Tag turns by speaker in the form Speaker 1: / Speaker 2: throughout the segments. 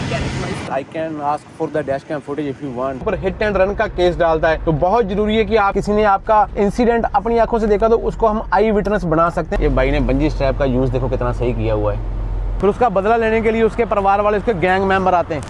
Speaker 1: I can ask for the dash cam footage if you want. पर hit and run का case डालता है तो बहुत जरूरी है कि आप किसी ने आपका इंसिडेंट अपनी आंखों से देखा तो उसको हम आई विटनेस बना सकते हैं। ये भाई ने बंजी स्ट्रैप का यूज देखो कितना सही किया हुआ है। फिर उसका बदला लेने के लिए उसके परिवार वाले, उसके गैंग मेंबर आते हैं।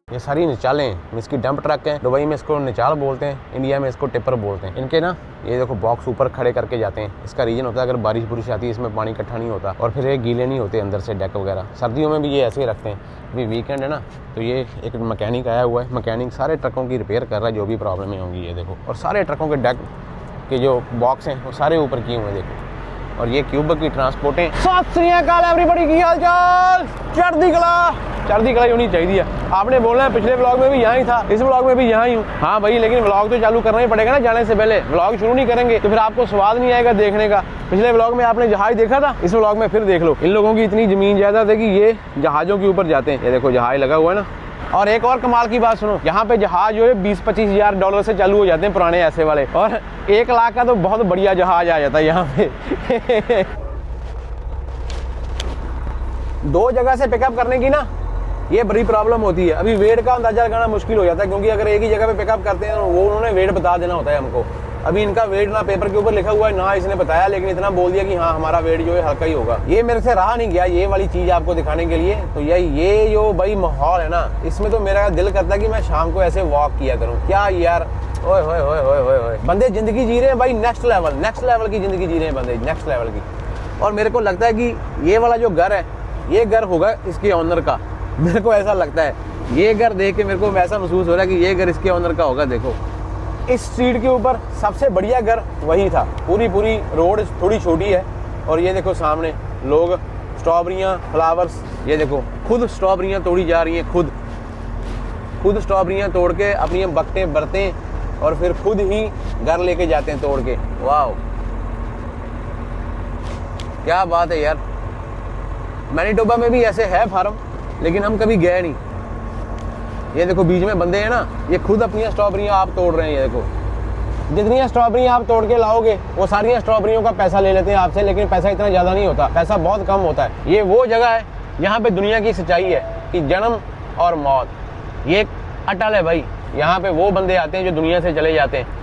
Speaker 1: ये सारी निचालें इसकी डंप ट्रक हैं। दुबई में इसको निचाल बोलते हैं, इंडिया में इसको टिपर बोलते हैं। इनके ना ये देखो बॉक्स ऊपर खड़े करके जाते हैं। इसका रीजन होता है अगर बारिश बुरिश आती है इसमें पानी इकट्ठा नहीं होता और फिर ये गीले नहीं होते अंदर से डेक वगैरह। सर्दियों में भी ये ऐसे ही रखते हैं। अभी वीकेंड है ना तो ये एक मैकेनिक आया हुआ है, मैकेनिक सारे ट्रकों की रिपेयर कर रहा है जो भी प्रॉब्लमें होंगी। ये देखो और सारे ट्रकों के डेक के जो बॉक्स हैं वो सारे ऊपर किए हुए हैं देखो। और ये क्यूब की ट्रांसपोर्टें। सत श्री अकाल एवरीबॉडी, की हाल चाल? चढ़ती कला होनी चाहिए। आपने बोलना है पिछले व्लॉग में भी यहाँ ही था, इस व्लॉग में भी यहाँ ही हूँ। हाँ भाई, लेकिन व्लॉग तो चालू करना ही पड़ेगा ना जाने से पहले। व्लॉग शुरू नहीं करेंगे तो फिर आपको स्वाद नहीं आएगा देखने का। पिछले व्लॉग में आपने जहाज देखा था, इस व्लॉग में फिर देख लो। इन लोगों की इतनी जमीन जायदाद है कि ये जहाजों के ऊपर जाते हैं। ये देखो जहाज लगा हुआ है ना। और एक और कमाल की बात सुनो, यहाँ पे जहाज जो है 20-25 हज़ार डॉलर से चालू हो जाते हैं पुराने ऐसे वाले, और 1 लाख का तो बहुत बढ़िया जहाज आ जाता है यहाँ पे। 2 जगह से पिकअप करने की ना ये बड़ी प्रॉब्लम होती है। अभी वेट का अंदाजा लगाना मुश्किल हो जाता है क्योंकि अगर एक ही जगह पे पिकअप करते हैं वो उन्होंने वेट बता देना होता है हमको। अभी इनका वेट ना पेपर के ऊपर लिखा हुआ है ना इसने बताया, लेकिन इतना बोल दिया कि हाँ हमारा वेट जो है हल्का ही होगा। ये मेरे से रहा नहीं गया ये वाली चीज आपको दिखाने के लिए। तो ये जो भाई माहौल है ना, इसमें तो मेरा दिल करता है कि मैं शाम को ऐसे वॉक किया करूँ। क्या यार, ओए होए होए होए होए होए, बंदे जिंदगी जी रहे हैं भाई नेक्स्ट लेवल की जिंदगी जी रहे हैं बंदे, नेक्स्ट लेवल की। और मेरे को लगता है कि ये वाला जो घर है ये घर होगा इसके ऑनर का, मेरे को ऐसा लगता है। ये घर देख के मेरे को ऐसा महसूस हो रहा है कि ये घर इसके ऑनर का होगा। देखो इस स्ट्रीट के ऊपर सबसे बढ़िया घर वही था। पूरी रोड थोड़ी छोटी है और ये देखो सामने लोग स्ट्रॉबेरियाँ, फ्लावर्स, ये देखो खुद स्ट्रॉबेरियाँ तोड़ी जा रही हैं। खुद स्ट्रॉबेरियाँ तोड़ के अपनी बकटें बरतें और फिर खुद ही घर लेके जाते हैं तोड़ के। वाह क्या बात है यार। मैनीटोबा में भी ऐसे है फार्म, लेकिन हम कभी गए नहीं। ये देखो बीच में बंदे हैं ना, ये खुद अपनी स्ट्रॉबेरियाँ आप तोड़ रहे हैं। ये देखो जितनी स्ट्रॉबेरियाँ आप तोड़ के लाओगे वो सारी स्ट्रॉबेरियों का पैसा ले लेते हैं आपसे, लेकिन पैसा इतना ज़्यादा नहीं होता, पैसा बहुत कम होता है। ये वो जगह है यहाँ पे दुनिया की सच्चाई है कि जन्म और मौत ये अटल है भाई। यहाँ पे वो बंदे आते हैं जो दुनिया से चले जाते हैं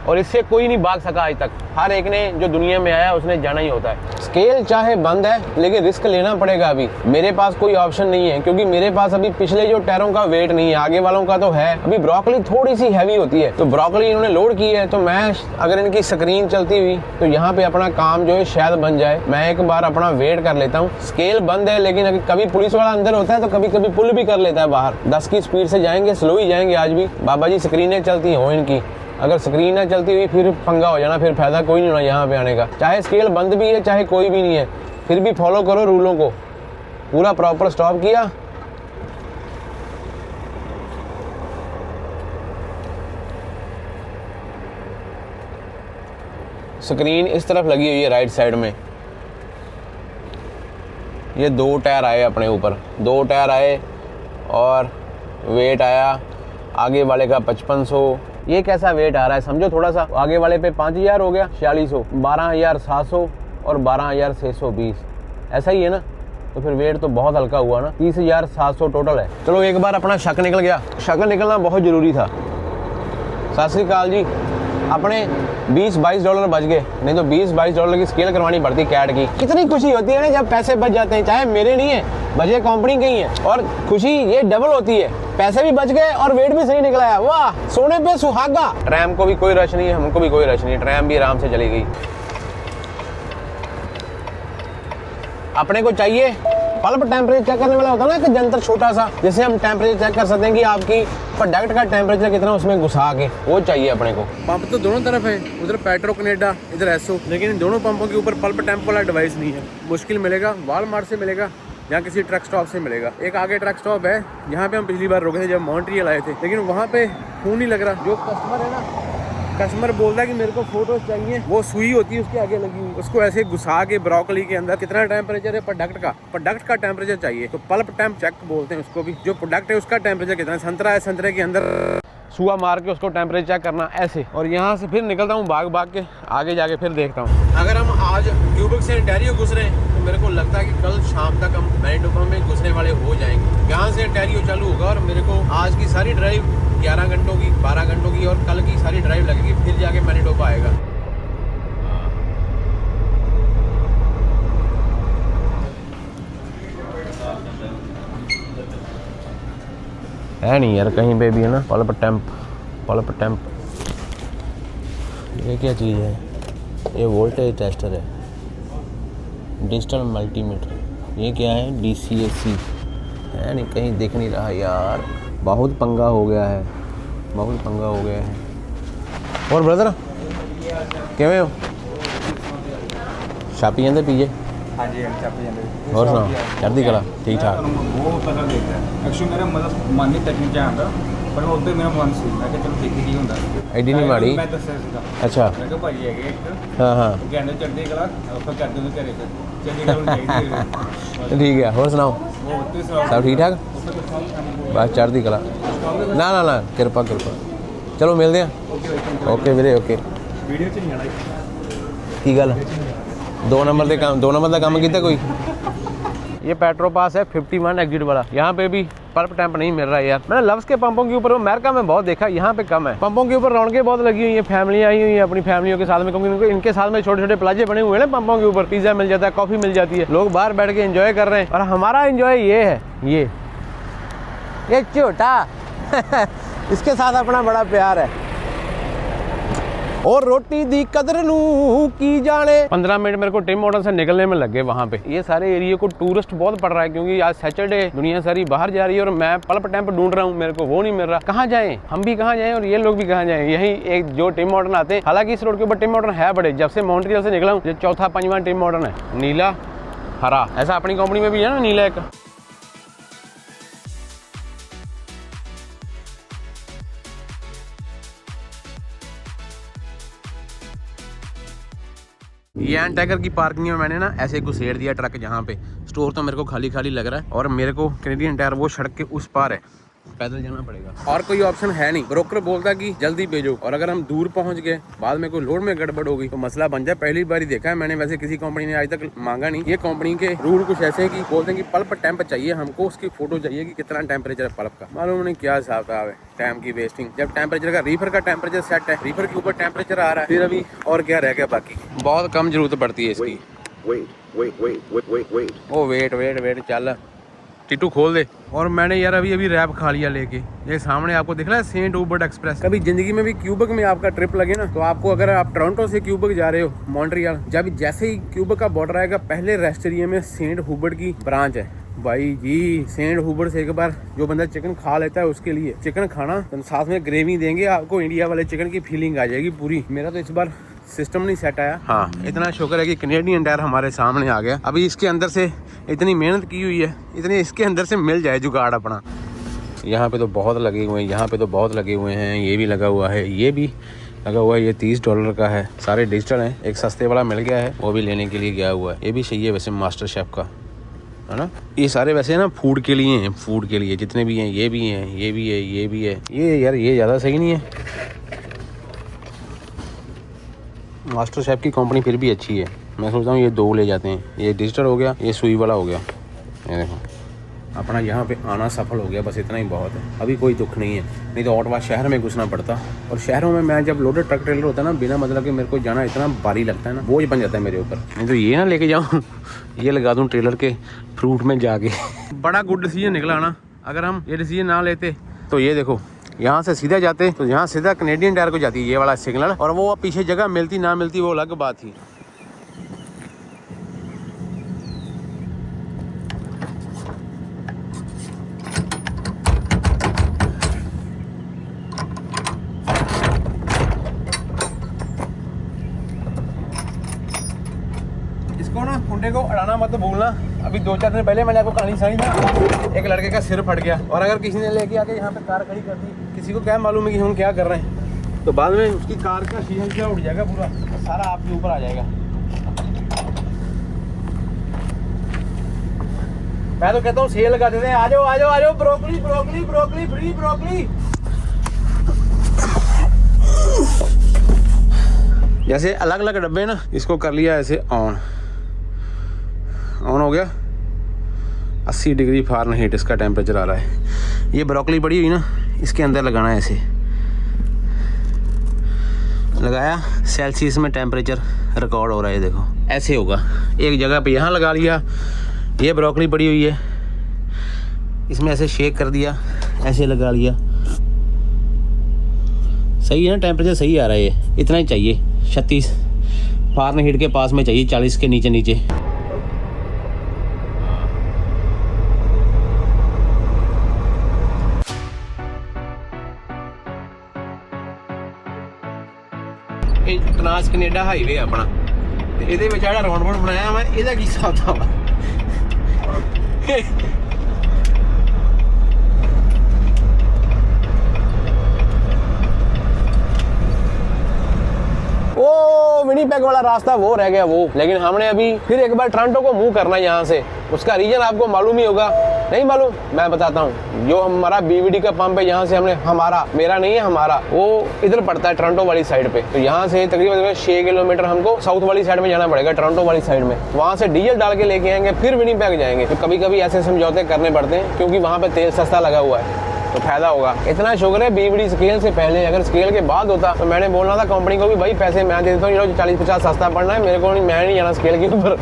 Speaker 1: और इससे कोई नहीं भाग सका आज तक। हर एक ने जो दुनिया में आया उसने जाना ही होता है। स्केल चाहे बंद है लेकिन रिस्क लेना पड़ेगा। अभी मेरे पास कोई ऑप्शन नहीं है क्योंकि मेरे पास अभी पिछले जो टायरों का वेट नहीं है, आगे वालों का तो है। अभी ब्रोकली थोड़ी सी हैवी होती है तो ब्रोकली इन्होंने लोड की है, तो मैं अगर इनकी स्क्रीन चलती हुई तो यहाँ पे अपना काम जो है शायद बन जाए। मैं एक बार अपना वेट कर लेता हूँ। स्केल बंद है लेकिन कभी पुलिस वाला अंदर होता है तो कभी कभी पुल भी कर लेता है बाहर। 10 की स्पीड से जाएंगे, स्लो ही जाएंगे आज भी। बाबा जी स्क्रीनें चलती हो इनकी, अगर स्क्रीन ना चलती हुई फिर पंगा हो जाना, फिर फायदा कोई नहीं होना यहाँ पे आने का। चाहे स्केल बंद भी है चाहे कोई भी नहीं है, फिर भी फॉलो करो रूलों को। पूरा प्रॉपर स्टॉप किया, स्क्रीन इस तरफ लगी हुई है राइट साइड में। ये 2 टायर आए अपने ऊपर, 2 टायर आए और वेट आया आगे वाले का 5500। ये कैसा वेट आ रहा है समझो थोड़ा सा। आगे वाले पे 5000 हो गया, 4600, 12700 और 12620, ऐसा ही है ना। तो फिर वेट तो बहुत हल्का हुआ ना, 30700 टोटल है। चलो एक बार अपना शक निकल गया। शक निकलना बहुत जरूरी था। सत श्री अकाल जी। अपने 20-22 डॉलर बच गए, नहीं तो 20-22 डॉलर की स्केल करवानी पड़ती कैट की। कितनी खुशी होती है ना जब पैसे बच जाते हैं, चाहे मेरे नहीं है, बचे कंपनी के ही है, और खुशी ये डबल होती है। पैसे भी बच गए और वेट भी सही निकला है। वाह, सोने पे सुहागा। ट्रैम को भी कोई रश नहीं है, हमको भी कोई रश नहीं, ट्रैम भी आराम से चली गई। अपने को चाहिए पल्प टेम्परेचर चेक करने वाला होता है ना कि जंतर छोटा सा, जैसे हम टेम्परेचर चेक कर सकते हैं कि आपकी प्रोडक्ट का टेम्परेचर कितना उसमें घुसा के, वो चाहिए अपने को। पंप तो दोनों तरफ है, उधर पेट्रो कनेडा, इधर एसओ, लेकिन इन दोनों पंपों के ऊपर पल्प टेम्प वाला डिवाइस नहीं है। मुश्किल मिलेगा, वॉलमार्ट से मिलेगा या किसी ट्रक स्टॉप से मिलेगा। एक आगे ट्रक स्टॉप है जहाँ पे हम पिछली बार रुके थे जब मॉन्ट्रियल आए थे, लेकिन वहाँ पे खून नहीं लग रहा। जो कस्टमर है ना, कस्टमर बोलता है कि मेरे को फोटोज चाहिए, वो सुई होती है उसके आगे लगी हुई, उसको ऐसे घुसा के ब्रोकली के अंदर कितना टेम्परेचर है प्रोडक्ट का टेम्परेचर चाहिए, तो पल्प टेम्प चेक बोलते हैं उसको भी। जो प्रोडक्ट है उसका टेम्परेचर कितना, संतरा है, संतरे के अंदर सुआ मार के उसको टेम्परेचर चेक करना ऐसे, और यहाँ से फिर निकलता हूँ भाग भाग के आगे जाके फिर देखता हूँ। अगर हम आज क्यूबिक से ओंटारियो घुस रहे हैं तो मेरे को लगता है कि कल शाम तक हम मैनीटोबा में घुसने वाले हो जाएंगे। यहाँ से ओंटारियो चालू होगा और मेरे को आज की सारी ड्राइव 11 घंटों की, 12 घंटों की, और कल की सारी ड्राइव लगेगी, फिर जाके मैनीटोबा आएगा। है नहीं यार कहीं पे भी, है ना, पल्प टैंप। ये क्या चीज़ है? ये वोल्टेज टेस्टर है, डिजिटल मल्टीमीटर। ये क्या है? DCAC है नहीं, कहीं दिख नहीं रहा यार। बहुत पंगा हो गया है। और ब्रदर किवें हो? छापी जाते पीजे?
Speaker 2: हाँ जी, छापी जाते।
Speaker 1: और सुनाओ, चढ़दी कला? ठीक ठाक।
Speaker 2: वो पता देखता है एक्चुअली मेरा मतलब मन नहीं तकनीक जानता, पर वो उधर मेरा मन ਸੀ ਮੈਂ ਕਿਹਾ ਚਲੋ ਦੇਖੀ ਕੀ ਹੁੰਦਾ।
Speaker 1: ਐਡੀ ਨਹੀਂ ਮਾੜੀ।
Speaker 2: ਮੈਂ ਦੱਸਿਆ ਸੀਗਾ।
Speaker 1: ਅੱਛਾ।
Speaker 2: ਮੈਂ ਕਿਹਾ ਭਾਈ ਹੈਗੇ ਇੱਕ,
Speaker 1: ਹਾਂ
Speaker 2: ਉਹ ਕਹਿੰਦੇ ਚੜ੍ਹਦੀ ਕਲਾ ਆਪਾਂ ਕਰਦੇ ਨੇ ਘਰੇ ਚੜ੍ਹਦੀ ਕਲਾ ਨੂੰ ਚਾਹੀਦੀ।
Speaker 1: ठीक है। और सुनाओ,
Speaker 2: ਉਹ ਉੱਤੇ ਸਵਾਲ
Speaker 1: सब ठीक ठाक? बस चढ़दी कला। ना किरपा चलो मिलते हैं। ओके वीरे, ओके।
Speaker 2: ਵੀਡੀਓ ਚ ਨਹੀਂ ਆਣਾ
Speaker 1: की गल? 2 नंबर का काम किया कोई? ये पेट्रोल पास है 51 एग्जिट वाला। यहाँ पे भी पल्प टैंप नहीं मिल रहा है यार। मैंने लव्स के पंपों के ऊपर अमेरिका में बहुत देखा, यहाँ पे कम है। पंपों के ऊपर रौनकें बहुत लगी हुई हैं, फैमिली आई हुई है अपनी फैमिलियों के साथ में, क्योंकि इनके साथ में छोटे छोटे प्लाजे बने हुए हैं ना पंपों के ऊपर। पिज्जा मिल जाता है, कॉफी मिल जाती है, लोग बाहर बैठ के एंजॉय कर रहे हैं। और हमारा एंजॉय ये है, ये छोटा इसके साथ अपना बड़ा प्यार है। और रोटी दी कदर नू की जाने। 15 मिनट मेरे को टिम हॉर्टन से निकलने में लगे वहाँ पे। ये सारे एरिया को टूरिस्ट बहुत पड़ रहा है, क्योंकि आज सैटरडे, दुनिया सारी बाहर जा रही है और मैं पल्प टैंप ढूंढ रहा हूँ, मेरे को वो नहीं मिल रहा। कहाँ जाएं? हम भी कहाँ जाएं और ये लोग भी कहाँ जाएं? यही एक जो टिम हॉर्टन आते हैं, हालांकि इस रोड के ऊपर टिम हॉर्टन है बड़े। जब से मॉन्ट्रियल से निकला हूँ, ये चौथा 5वां टिम हॉर्टन है। नीला हरा, ऐसा अपनी कंपनी में भी है ना नीला एक। ये एंड टैगर की पार्किंग में मैंने ना ऐसे घुसेड़ दिया ट्रक। जहाँ पे स्टोर तो मेरे को खाली खाली लग रहा है, और मेरे को कैनेडियन टायर वो सड़क के उस पार है, पैदल जाना पड़ेगा और कोई ऑप्शन है नहीं। ब्रोकर बोलता कि जल्दी भेजो, और अगर हम दूर पहुंच गए, बाद में कोई लोड में गड़बड़ हो गई तो मसला बन जाए। पहली बार ही देखा है मैंने, वैसे किसी कंपनी ने आज तक मांगा नहीं। ये कंपनी के रूल कुछ ऐसे हैं कि बोलते हैं कि पल्प टैंप चाहिए हमको, उसकी फोटो चाहिए कि कितना टेम्परेचर है पल्प का। मालूम नहीं क्या हिसाब किताब है, टाइम की वेस्टिंग। जब टेम्परेचर का रीफर का टेम्परेचर सेट है, रीफर के ऊपर टेम्परेचर आ रहा है, फिर अभी और क्या रह गया बाकी। बहुत कम जरूरत पड़ती है इसकी। ओ वेट चल टिटू खोल दे। और मैंने यार अभी रैप खा लिया लेके। ये सामने आपको दिख रहा है सेंट हूबर्ट एक्सप्रेस। कभी जिंदगी में भी क्यूबेक में आपका ट्रिप लगे ना, तो आपको, अगर आप टोरंटो से क्यूबेक जा रहे हो, मॉन्ट्रियल, जब जैसे ही क्यूबेक का बॉर्डर आएगा, पहले रेस्ट एरिया में सेंट हूबर्ट की ब्रांच है। भाई जी, सेंट हूबर्ट से एक बार जो बंदा चिकन खा लेता है, उसके लिए चिकन खाना, तो साथ में ग्रेवी देंगे आपको, इंडिया वाले चिकन की फीलिंग आ जाएगी पूरी। मेरा तो इस बार सिस्टम नहीं सेट आया। हाँ, इतना शुक्र है कि कैनेडियन टायर हमारे सामने आ गया। अभी इसके अंदर से इतनी मेहनत की हुई है, इतने इसके अंदर से मिल जाए जुगाड़ अपना। यहाँ पे तो बहुत लगे हुए हैं, यहाँ पे तो बहुत लगे हुए हैं। ये भी लगा हुआ है, ये भी लगा हुआ है। ये $30 का है, सारे डिजिटल हैं। एक सस्ते वाला मिल गया है, वो भी लेने के लिए गया हुआ है। ये भी सही है वैसे, मास्टर शेफ का है ना। ये सारे वैसे ना फूड के लिए हैं, फूड के लिए जितने भी हैं। ये भी हैं, ये भी है, ये भी है। ये यार ये ज़्यादा सही नहीं है। मास्टर शेफ की कंपनी फिर भी अच्छी है। मैं सोचता हूँ ये 2 ले जाते हैं। ये डिजिटल हो गया, ये सुई वाला हो गया। ये देखो, अपना यहाँ पे आना सफल हो गया, बस इतना ही बहुत है। अभी कोई दुख नहीं है, नहीं तो ऑटवा शहर में घुसना पड़ता। और शहरों में मैं जब लोडेड ट्रक ट्रेलर होता है ना, बिना मतलब कि मेरे को जाना इतना भारी लगता है ना, बोझ बन जाता है मेरे ऊपर। नहीं तो ये ना लेके जाऊँ, ये लगा दूँ ट्रेलर के फ्रूट में जाके। बड़ा गुड डिसीजन निकला ना। अगर हम ये डिसीजन ना लेते तो ये देखो, यहाँ से सीधा जाते तो यहाँ सीधा कैनेडियन टायर को जाती है ये वाला सिग्नल, और वो पीछे जगह मिलती ना मिलती वो अलग बात थी। इसको ना कुंडे को अड़ाना मत भूलना। अभी 2-4 दिन पहले मैंने आपको कहानी सुनाई ना, एक लड़के का सिर फट गया, और अगर किसी ने लेके आके यहाँ पे कार खड़ी कर दी, किसी को क्या मालूम है कि हम क्या कर रहे हैं, तो बाद में उसकी कार का शीशा उठ जाएगा पूरा, सारा आपके ऊपर आ जाएगा। मैं तो कहता हूँ सेल लगा देते हैं। आ जाओ ब्रोकली फ्री ब्रोकली। जैसे अलग अलग डब्बे ना, इसको कर लिया ऐसे ऑन हो गया। 80 डिग्री फ़ारेनहाइट इसका टेम्परेचर आ रहा है। ये ब्रोकली पड़ी हुई ना, इसके अंदर लगाना है ऐसे, लगाया, सेल्सियस में टेम्परेचर रिकॉर्ड हो रहा है। देखो ऐसे होगा, एक जगह पे यहाँ लगा लिया। ये ब्रोकली पड़ी हुई है, इसमें ऐसे शेक कर दिया, ऐसे लगा लिया। सही है ना, टेम्परेचर सही आ रहा है। ये इतना ही चाहिए, 36 फ़ारेनहाइट के पास में चाहिए, 40 के नीचे नीचे। ट्रांस कनेडा हाईवे अपना, ਇਹਦੇ ਵਿੱਚ ਜਿਹੜਾ ਰਾਉਂਡ ਬਾਉਂਡ ਬਣਾਇਆ ਮੈਂ, ਇਹਦਾ ਕੀ ਹਿਸਾਬ ਦਾ ਵਾ? वो विनीपेग वाला रास्ता वो रह गया वो, लेकिन हमने अभी फिर एक बार टोरंटो को मूव करना है यहाँ से। उसका रीजन आपको मालूम ही होगा, नहीं मालूम? मैं बताता हूँ। जो हमारा बीवीडी का पंप है, यहाँ से हमने, हमारा, मेरा नहीं है, हमारा, वो इधर पड़ता है टोरंटो वाली साइड पे। तो यहाँ से तकरीबन 6 किलोमीटर हमको साउथ वाली साइड में जाना पड़ेगा, टोरंटो वाली साइड में। वहाँ से डीजल डाल के लेके आएंगे, फिर विनीपेग जाएंगे। तो कभी कभी ऐसे समझौते करने पड़ते हैं, क्योंकि वहाँ पे तेल सस्ता लगा हुआ है, तो फायदा होगा। इतना शुक्र है बीवीडी स्केल से पहले, अगर स्केल के बाद होता तो मैंने बोलना था कंपनी को भी, भाई पैसे मैं दे देता हूँ, 40-50 सस्ता पड़ना है मेरे को, नहीं, मैं नहीं जाना स्केल के ऊपर,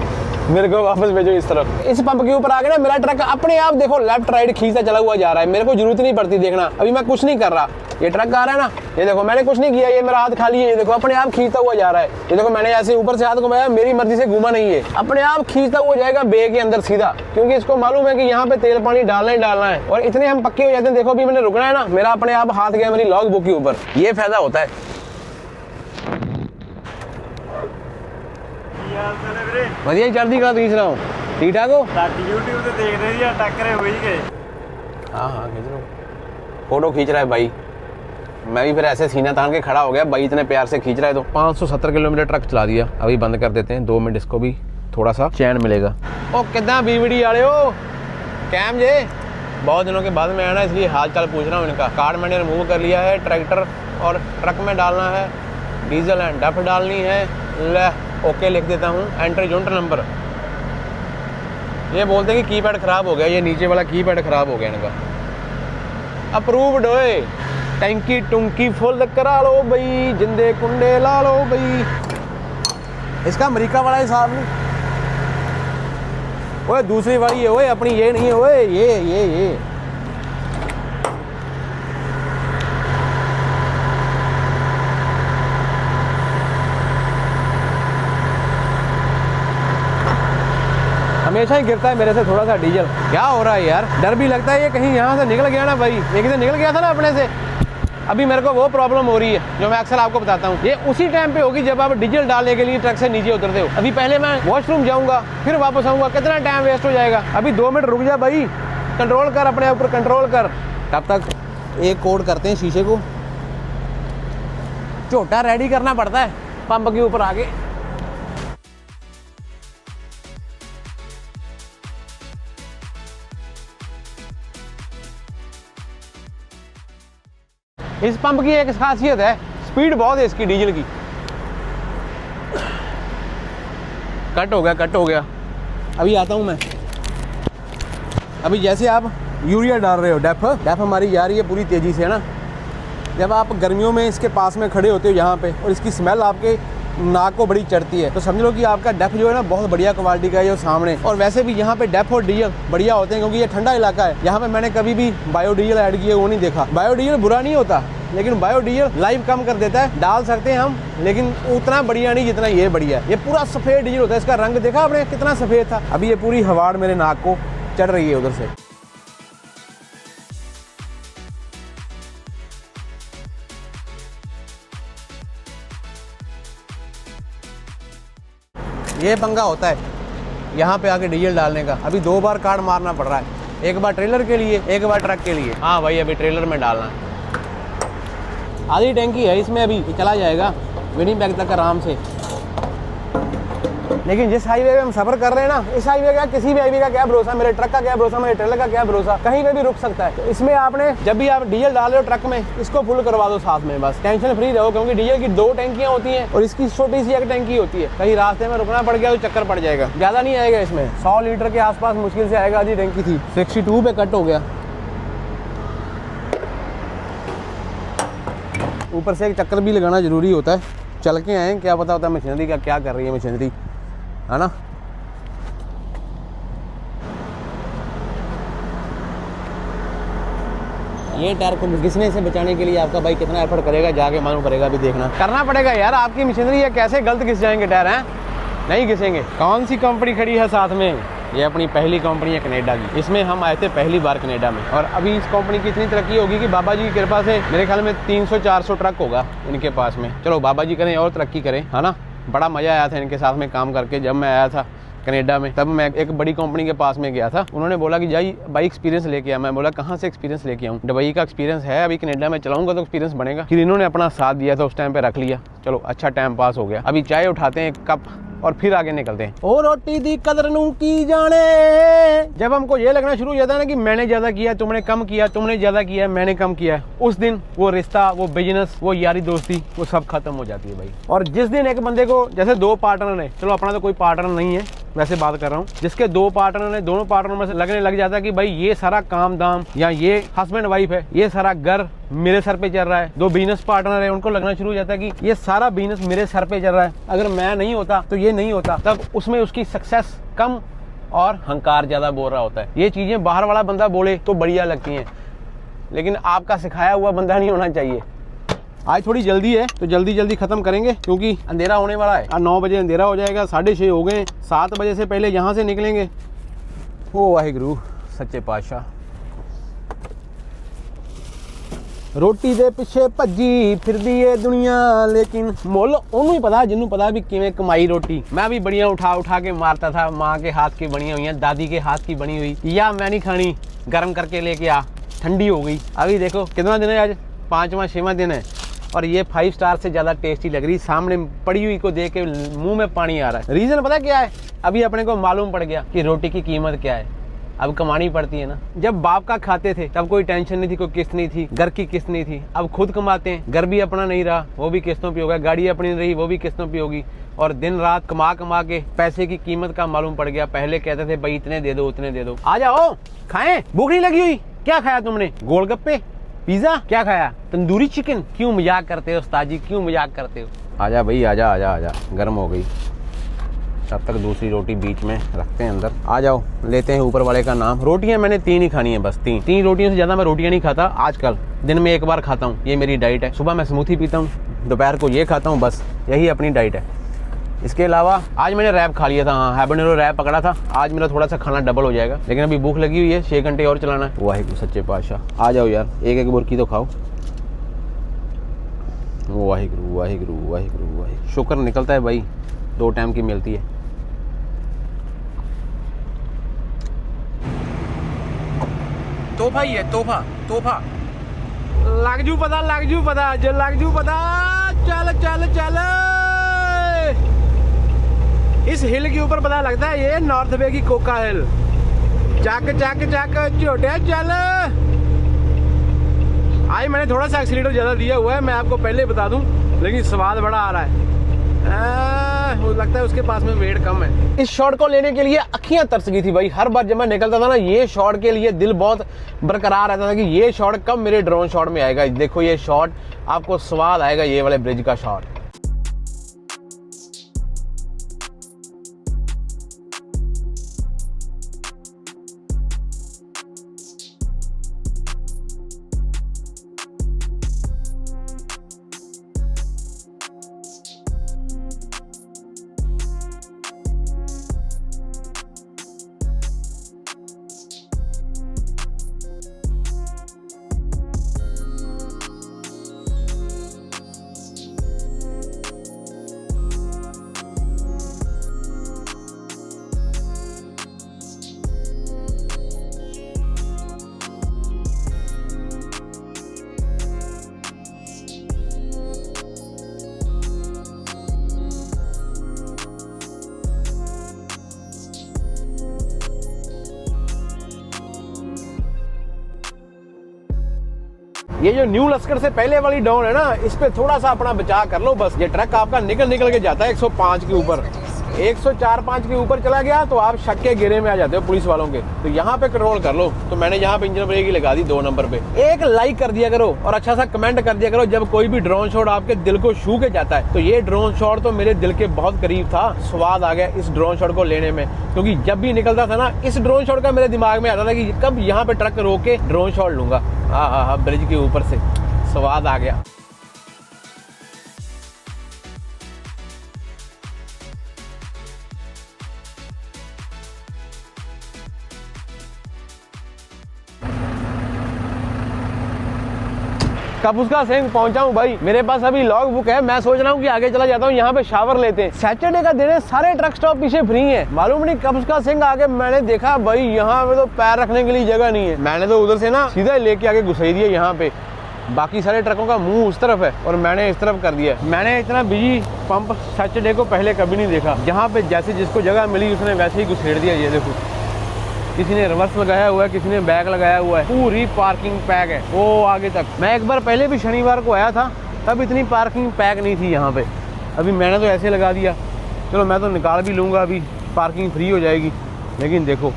Speaker 1: मेरे को वापस भेजो इस तरफ। इस पंप के ऊपर आ गया ना, मेरा ट्रक अपने आप देखो लेफ्ट राइट खींचता चला हुआ जा रहा है। मेरे को जरूरत नहीं पड़ती देखना, अभी मैं कुछ नहीं कर रहा। ये ट्रक आ रहा है ना, ये देखो मैंने कुछ नहीं किया, ये मेरा हाथ खाली है, ये देखो अपने आप खींचता हुआ जा रहा है। ये देखो मैंने ऐसे ऊपर से हाथ घुमाया, मेरी मर्जी से घूमा नहीं है, अपने आप खींचता हुआ जाएगा बे के अंदर सीधा, क्योंकि इसको मालूम है कि यहाँ पे तेल पानी डालना ही डालना है। और इतने हम पक्के हो जाते हैं। देखो अभी मैंने रुकना है ना, मेरा अपने आप हाथ गया मेरी लॉग बुक के ऊपर। ये फायदा होता है। ਵਧੀਆ ਚੜ੍ਹਦੀ ਕਲਾ, ਤੁਸੀਂ ਸੁਣਾਓ? ਠੀਕ ਠਾਕ ਹੋ?
Speaker 2: ਸਾਡੀ YouTube ਤੇ ਦੇਖ ਰਹੇ ਸੀ ਆ ਟੱਕਰੇ ਹੋਈ ਗਏ।
Speaker 1: हाँ खींच लो, फोटो खींच रहा है भाई। मैं भी फिर ऐसे सीना तान के खड़ा हो गया, भाई इतने प्यार से खींच रहा है। तो 570 किलोमीटर ट्रक चला दिया, अभी बंद कर देते हैं 2 मिनट, इसको भी थोड़ा सा चैन मिलेगा। ओ कितना बीवीडी वाले हो, कैम जे? बहुत दिनों के बाद में आना, इसलिए हाल चाल पूछ रहा हूँ इनका। कार्ड मैंने रिमूव कर लिया है, ट्रैक्टर और ट्रक में डालना है, डीजल एंड डफ डालनी है। ले ओके लिख देता हूँ, एंटर यूनिट नंबर। ये बोलते हैं कि कीपैड ख़राब हो गया, ये नीचे वाला कीपैड ख़राब हो गया इनका। अप्रूव्ड होए, टैंकी टुंकी फुल करा लो भाई, जिंदे कुंडे ला लो भाई। इसका अमेरिका वाला हिसाब नहीं, ओए दूसरी वाली है, ओए अपनी ये नहीं है, ओए ये हमेशा ही गिरता है मेरे से थोड़ा सा डीजल। क्या हो रहा है यार, डर भी लगता है ये कहीं यहाँ से निकल गया ना भाई। एक दिन निकल गया था ना अपने से, अभी मेरे को वो प्रॉब्लम हो रही है जो मैं अक्सर आपको बताता हूँ। ये उसी टाइम पे होगी जब आप डीजल डालने के लिए ट्रक से नीचे उतरते हो। अभी पहले मैं वॉशरूम जाऊँगा, फिर वापस आऊँगा, कितना टाइम वेस्ट हो जाएगा। अभी 2 मिनट रुक जा भाई, कंट्रोल कर, अपने ऊपर कंट्रोल कर। तब तक एक कोड करते हैं शीशे को, झोटा रेडी करना पड़ता है पंप के ऊपर आगे। इस पंप की एक खासियत है, स्पीड बहुत है इसकी डीजल की। कट हो गया। अभी आता हूँ मैं। अभी जैसे आप यूरिया डाल रहे हो, डेफ हमारी जा रही है पूरी तेज़ी से, है ना। जब आप गर्मियों में इसके पास में खड़े होते हो यहाँ पे, और इसकी स्मेल आपके नाक को बड़ी चढ़ती है, तो समझ लो कि आपका डेफ जो है ना बहुत बढ़िया क्वालिटी का है, जो सामने। और वैसे भी यहाँ पे डेफ और डीजल बढ़िया होते हैं, क्योंकि ये ठंडा इलाका है। यहाँ पे मैंने कभी भी बायोडीजल ऐड किए वो नहीं देखा। बायोडीजल बुरा नहीं होता, लेकिन बायोडीजल लाइफ कम कर देता है। डाल सकते हैं हम, लेकिन उतना बढ़िया नहीं जितना ये बढ़िया है। ये पूरा सफ़ेद डीजल होता है, इसका रंग देखा आपने कितना सफ़ेद था। अभी ये पूरी हवाड़ मेरे नाक को चढ़ रही है उधर से। ये पंगा होता है यहाँ पे आके डीजल डालने का। अभी 2 बार कार्ड मारना पड़ रहा है, एक बार ट्रेलर के लिए, एक बार ट्रक के लिए। हाँ भाई, अभी ट्रेलर में डालना है। आधी टैंकी है इसमें, अभी चला जाएगा विनीपेग तक आराम से। लेकिन जिस हाईवे पे हम सफर कर रहे हैं ना, इस हाईवे का किसी भी हाईवे का क्या भरोसा, मेरे ट्रक का क्या भरोसा, मेरे ट्रेलर का क्या भरोसा, कहीं पे भी रुक सकता है। तो इसमें आपने जब भी आप डीजल डाल रहे हो ट्रक में, इसको फुल करवा दो साथ में, बस टेंशन फ्री रहो, क्योंकि डीजल की 2 टैंकियां होती हैं और इसकी छोटी सी एक टैंकी होती है। कहीं रास्ते में रुकना पड़ गया तो चक्कर पड़ जाएगा। ज्यादा नहीं आएगा इसमें, 100 लीटर के आसपास मुश्किल से आएगा। आधी टैंकी थी, 62 पे कट हो गया। ऊपर से एक चक्कर भी लगाना जरूरी होता है, चल के आए, क्या पता होता है मशीनरी का क्या कर रही है मशीनरी, है ना। ये टायर को घिसने से बचाने के लिए आपका भाई कितना एफर्ट करेगा, जाके मालूम करेगा, अभी देखना करना पड़ेगा यार। आपकी मशीनरी है, कैसे गलत घिस जाएंगे टायर, हैं नहीं घिसेंगे। कौन सी कंपनी खड़ी है साथ में? ये अपनी पहली कंपनी है कनाडा की, इसमें हम आए थे पहली बार कनाडा में। और अभी इस कंपनी की इतनी तरक्की होगी कि बाबा जी की कृपा से मेरे ख्याल में 300-400 ट्रक होगा इनके पास में। चलो बाबा जी करें और तरक्की करें, है ना। बड़ा मज़ा आया था इनके साथ में काम करके। जब मैं आया था कनाडा में, तब मैं एक बड़ी कंपनी के पास में गया था। उन्होंने बोला कि जाई भाई एक्सपीरियंस लेके आ। मैं बोला कहाँ से एक्सपीरियंस लेके आऊँ? दुबई का एक्सपीरियंस है, अभी कनाडा में चलाऊंगा तो एक्सपीरियंस बनेगा। फिर इन्होंने अपना साथ दिया था, उस टाइम पे रख लिया। चलो अच्छा टाइम पास हो गया। अभी चाय उठाते हैं एक कप और फिर आगे निकलते हैं। ओ रोटी दी कदर नू की जाने। जब हमको ये लगना शुरू हो जाता है ना कि मैंने ज्यादा किया, तुमने कम किया, तुमने ज्यादा किया, मैंने कम किया, उस दिन वो रिश्ता, वो बिजनेस, वो यारी दोस्ती, वो सब खत्म हो जाती है भाई। और जिस दिन एक बंदे को, जैसे 2 पार्टनर है, चलो अपना तो कोई पार्टनर नहीं है, वैसे बात कर रहा हूँ, जिसके 2 पार्टनर है, दोनों पार्टनर में से लगने लग जाता है कि भाई ये सारा काम दाम, या ये हस्बैंड वाइफ है, ये सारा घर मेरे सर पे चल रहा है। 2 बिजनेस पार्टनर है, उनको लगना शुरू हो जाता है कि ये सारा बिजनेस मेरे सर पे चल रहा है, अगर मैं नहीं होता तो ये नहीं होता। तब उसमें उसकी सक्सेस कम और हंकार ज्यादा बोल रहा होता है। ये चीजें बाहर वाला बंदा बोले तो बढ़िया लगती हैं, लेकिन आपका सिखाया हुआ बंदा नहीं होना चाहिए। आज थोड़ी जल्दी है तो जल्दी खत्म करेंगे, क्योंकि अंधेरा होने वाला है। 9 बजे अंधेरा हो जाएगा, 6:30 हो गए। 7 बजे से पहले यहाँ से निकलेंगे। ओ वाहिगुरु सच्चे पातशाह। रोटी दे पिछे भज्जी फिरदी है दुनिया, लेकिन मुੱਲ ਉਹਨੂੰ ही पता, जिन्होंने पता भी किवें कमाई रोटी। मैं भी बड़ियां उठा के मारता था, माँ के हाथ की बनी हुई, दादी के हाथ की बनी हुई, या मैं नहीं खानी, गर्म करके लेके आ, ठंडी हो गई। अभी देखो कितना दिन है, आज 5वां-6वां दिन है और ये 5 स्टार से ज़्यादा टेस्टी लग रही। सामने पड़ी हुई को देख के मुंह में पानी आ रहा है। रीज़न पता क्या है? अभी अपने को मालूम पड़ गया कि रोटी की कीमत क्या है। अब कमानी पड़ती है ना। जब बाप का खाते थे तब कोई टेंशन नहीं थी, कोई किस्त नहीं थी, घर की किस्त नहीं थी। अब खुद कमाते हैं, घर भी अपना नहीं रहा, वो भी किस्तों पे होगा, गाड़ी अपनी नहीं रही, वो भी किस्तों पे होगी। और दिन रात कमा के पैसे की कीमत का मालूम पड़ गया। पहले कहते थे भाई इतने दे दो, उतने दे दो। आ जाओ खाएं, भूख नहीं लगी हुई? क्या खाया तुमने? गोलगप्पे, पिज्जा, क्या खाया? तंदूरी चिकन। क्यों मजाक करते हो उस्ताद जी, क्यों मजाक करते हो? आजा भाई आजा आजा आजा, गर्म हो गई। तब तक दूसरी रोटी बीच में रखते हैं अंदर। आ जाओ, लेते हैं ऊपर वाले का नाम। रोटियां मैंने 3 ही खानी है, बस 3 रोटियों से ज़्यादा मैं रोटियां नहीं खाता आजकल। दिन में 1 बार खाता हूँ, ये मेरी डाइट है। सुबह मैं स्मूथी पीता हूँ, दोपहर को ये खाता हूँ, बस यही अपनी डाइट है। इसके अलावा आज मैंने रैप खा लिया था, हाँ हैबनेरो रैप पकड़ा था। आज मेरा थोड़ा सा खाना डबल हो जाएगा, लेकिन अभी भूख लगी हुई है, 6 घंटे और चलाना है। वाहिगुरु सच्चे पातशाह। आ जाओ यार, एक बुर्की तो खाओ। वाहिगुरु वाहिगुरु वाहिगुरु वाहिगुरु। शुक्र निकलता है भाई, 2 टाइम की मिलती है। तोहफा ही है, तोहफा। लग जू पता, जो लग जू पता। चल इस हिल के ऊपर पता लगता है ये नॉर्थ वे की कोका हिल। चक छोटे चल। आज मैंने थोड़ा सा एक्सीलेटर ज़्यादा दिया हुआ है, मैं आपको पहले बता दूं, लेकिन स्वाद बड़ा आ रहा है। वो लगता है उसके पास में वेट कम है। इस शॉट को लेने के लिए अखियां तरस गई थी भाई। हर बार जब मैं निकलता था ना, ये शॉट के लिए दिल बहुत बरकरार रहता था कि ये शॉट कब मेरे ड्रोन शॉट में आएगा। देखो ये शॉट, आपको स्वाद आएगा ये वाले ब्रिज का शॉट। ये जो न्यू लश्कर से पहले वाली डाउन है ना, इस पे थोड़ा सा अपना बचाव कर लो बस। ये ट्रक आपका निकल के जाता है 105 के ऊपर, 104-5 के ऊपर चला गया तो आप शक के घेरे में आ जाते हो पुलिस वालों के। तो यहाँ पे कंट्रोल कर लो। तो मैंने यहाँ पे इंजन ब्रेक ही लगा दी 2 नंबर पे। एक लाइक कर दिया करो और अच्छा सा कमेंट कर दिया करो जब कोई भी ड्रोन शॉट आपके दिल को छू के जाता है। तो ये ड्रोन शॉट तो मेरे दिल के बहुत करीब था। स्वाद आ गया इस ड्रोन शॉट को लेने में, क्योंकि जब भी निकलता था ना, इस ड्रोन शॉट का मेरे दिमाग में आता था कि कब यहाँ पे ट्रक रोक के ड्रोन शॉट लूंगा। हाँ, ब्रिज के ऊपर से स्वाद आ गया। कपूसका सिंह पहुंचा हूं भाई। मेरे पास अभी लॉग बुक है। मैं सोच रहा हूं कि आगे चला जाता हूं, यहाँ पे शावर लेते हैं। सैटरडे का दिन है, सारे ट्रक स्टॉप पीछे फ्री हैं। मालूम नहीं कपूसका सिंह आगे मैंने देखा भाई यहाँ पे तो पैर रखने के लिए जगह नहीं है। मैंने तो उधर से ना सीधा लेके आके घुसाई दिया यहाँ पे। बाकी सारे ट्रकों का मुंह उस तरफ है और मैंने इस तरफ कर दिया। मैंने इतना बिजी पंप सैटरडे को पहले कभी नहीं देखा। जहाँ पे जैसे जिसको जगह मिली उसने वैसे ही घुसेड़ दिया। ये देखो, किसी ने रिवर्स लगाया हुआ है, किसी ने बैक लगाया हुआ है। पूरी पार्किंग पैक है वो आगे तक। मैं एक बार पहले भी शनिवार को आया था, तब इतनी पार्किंग पैक नहीं थी यहाँ पे। अभी मैंने तो ऐसे लगा दिया। चलो मैं तो निकाल भी लूँगा, अभी पार्किंग फ्री हो जाएगी। लेकिन देखो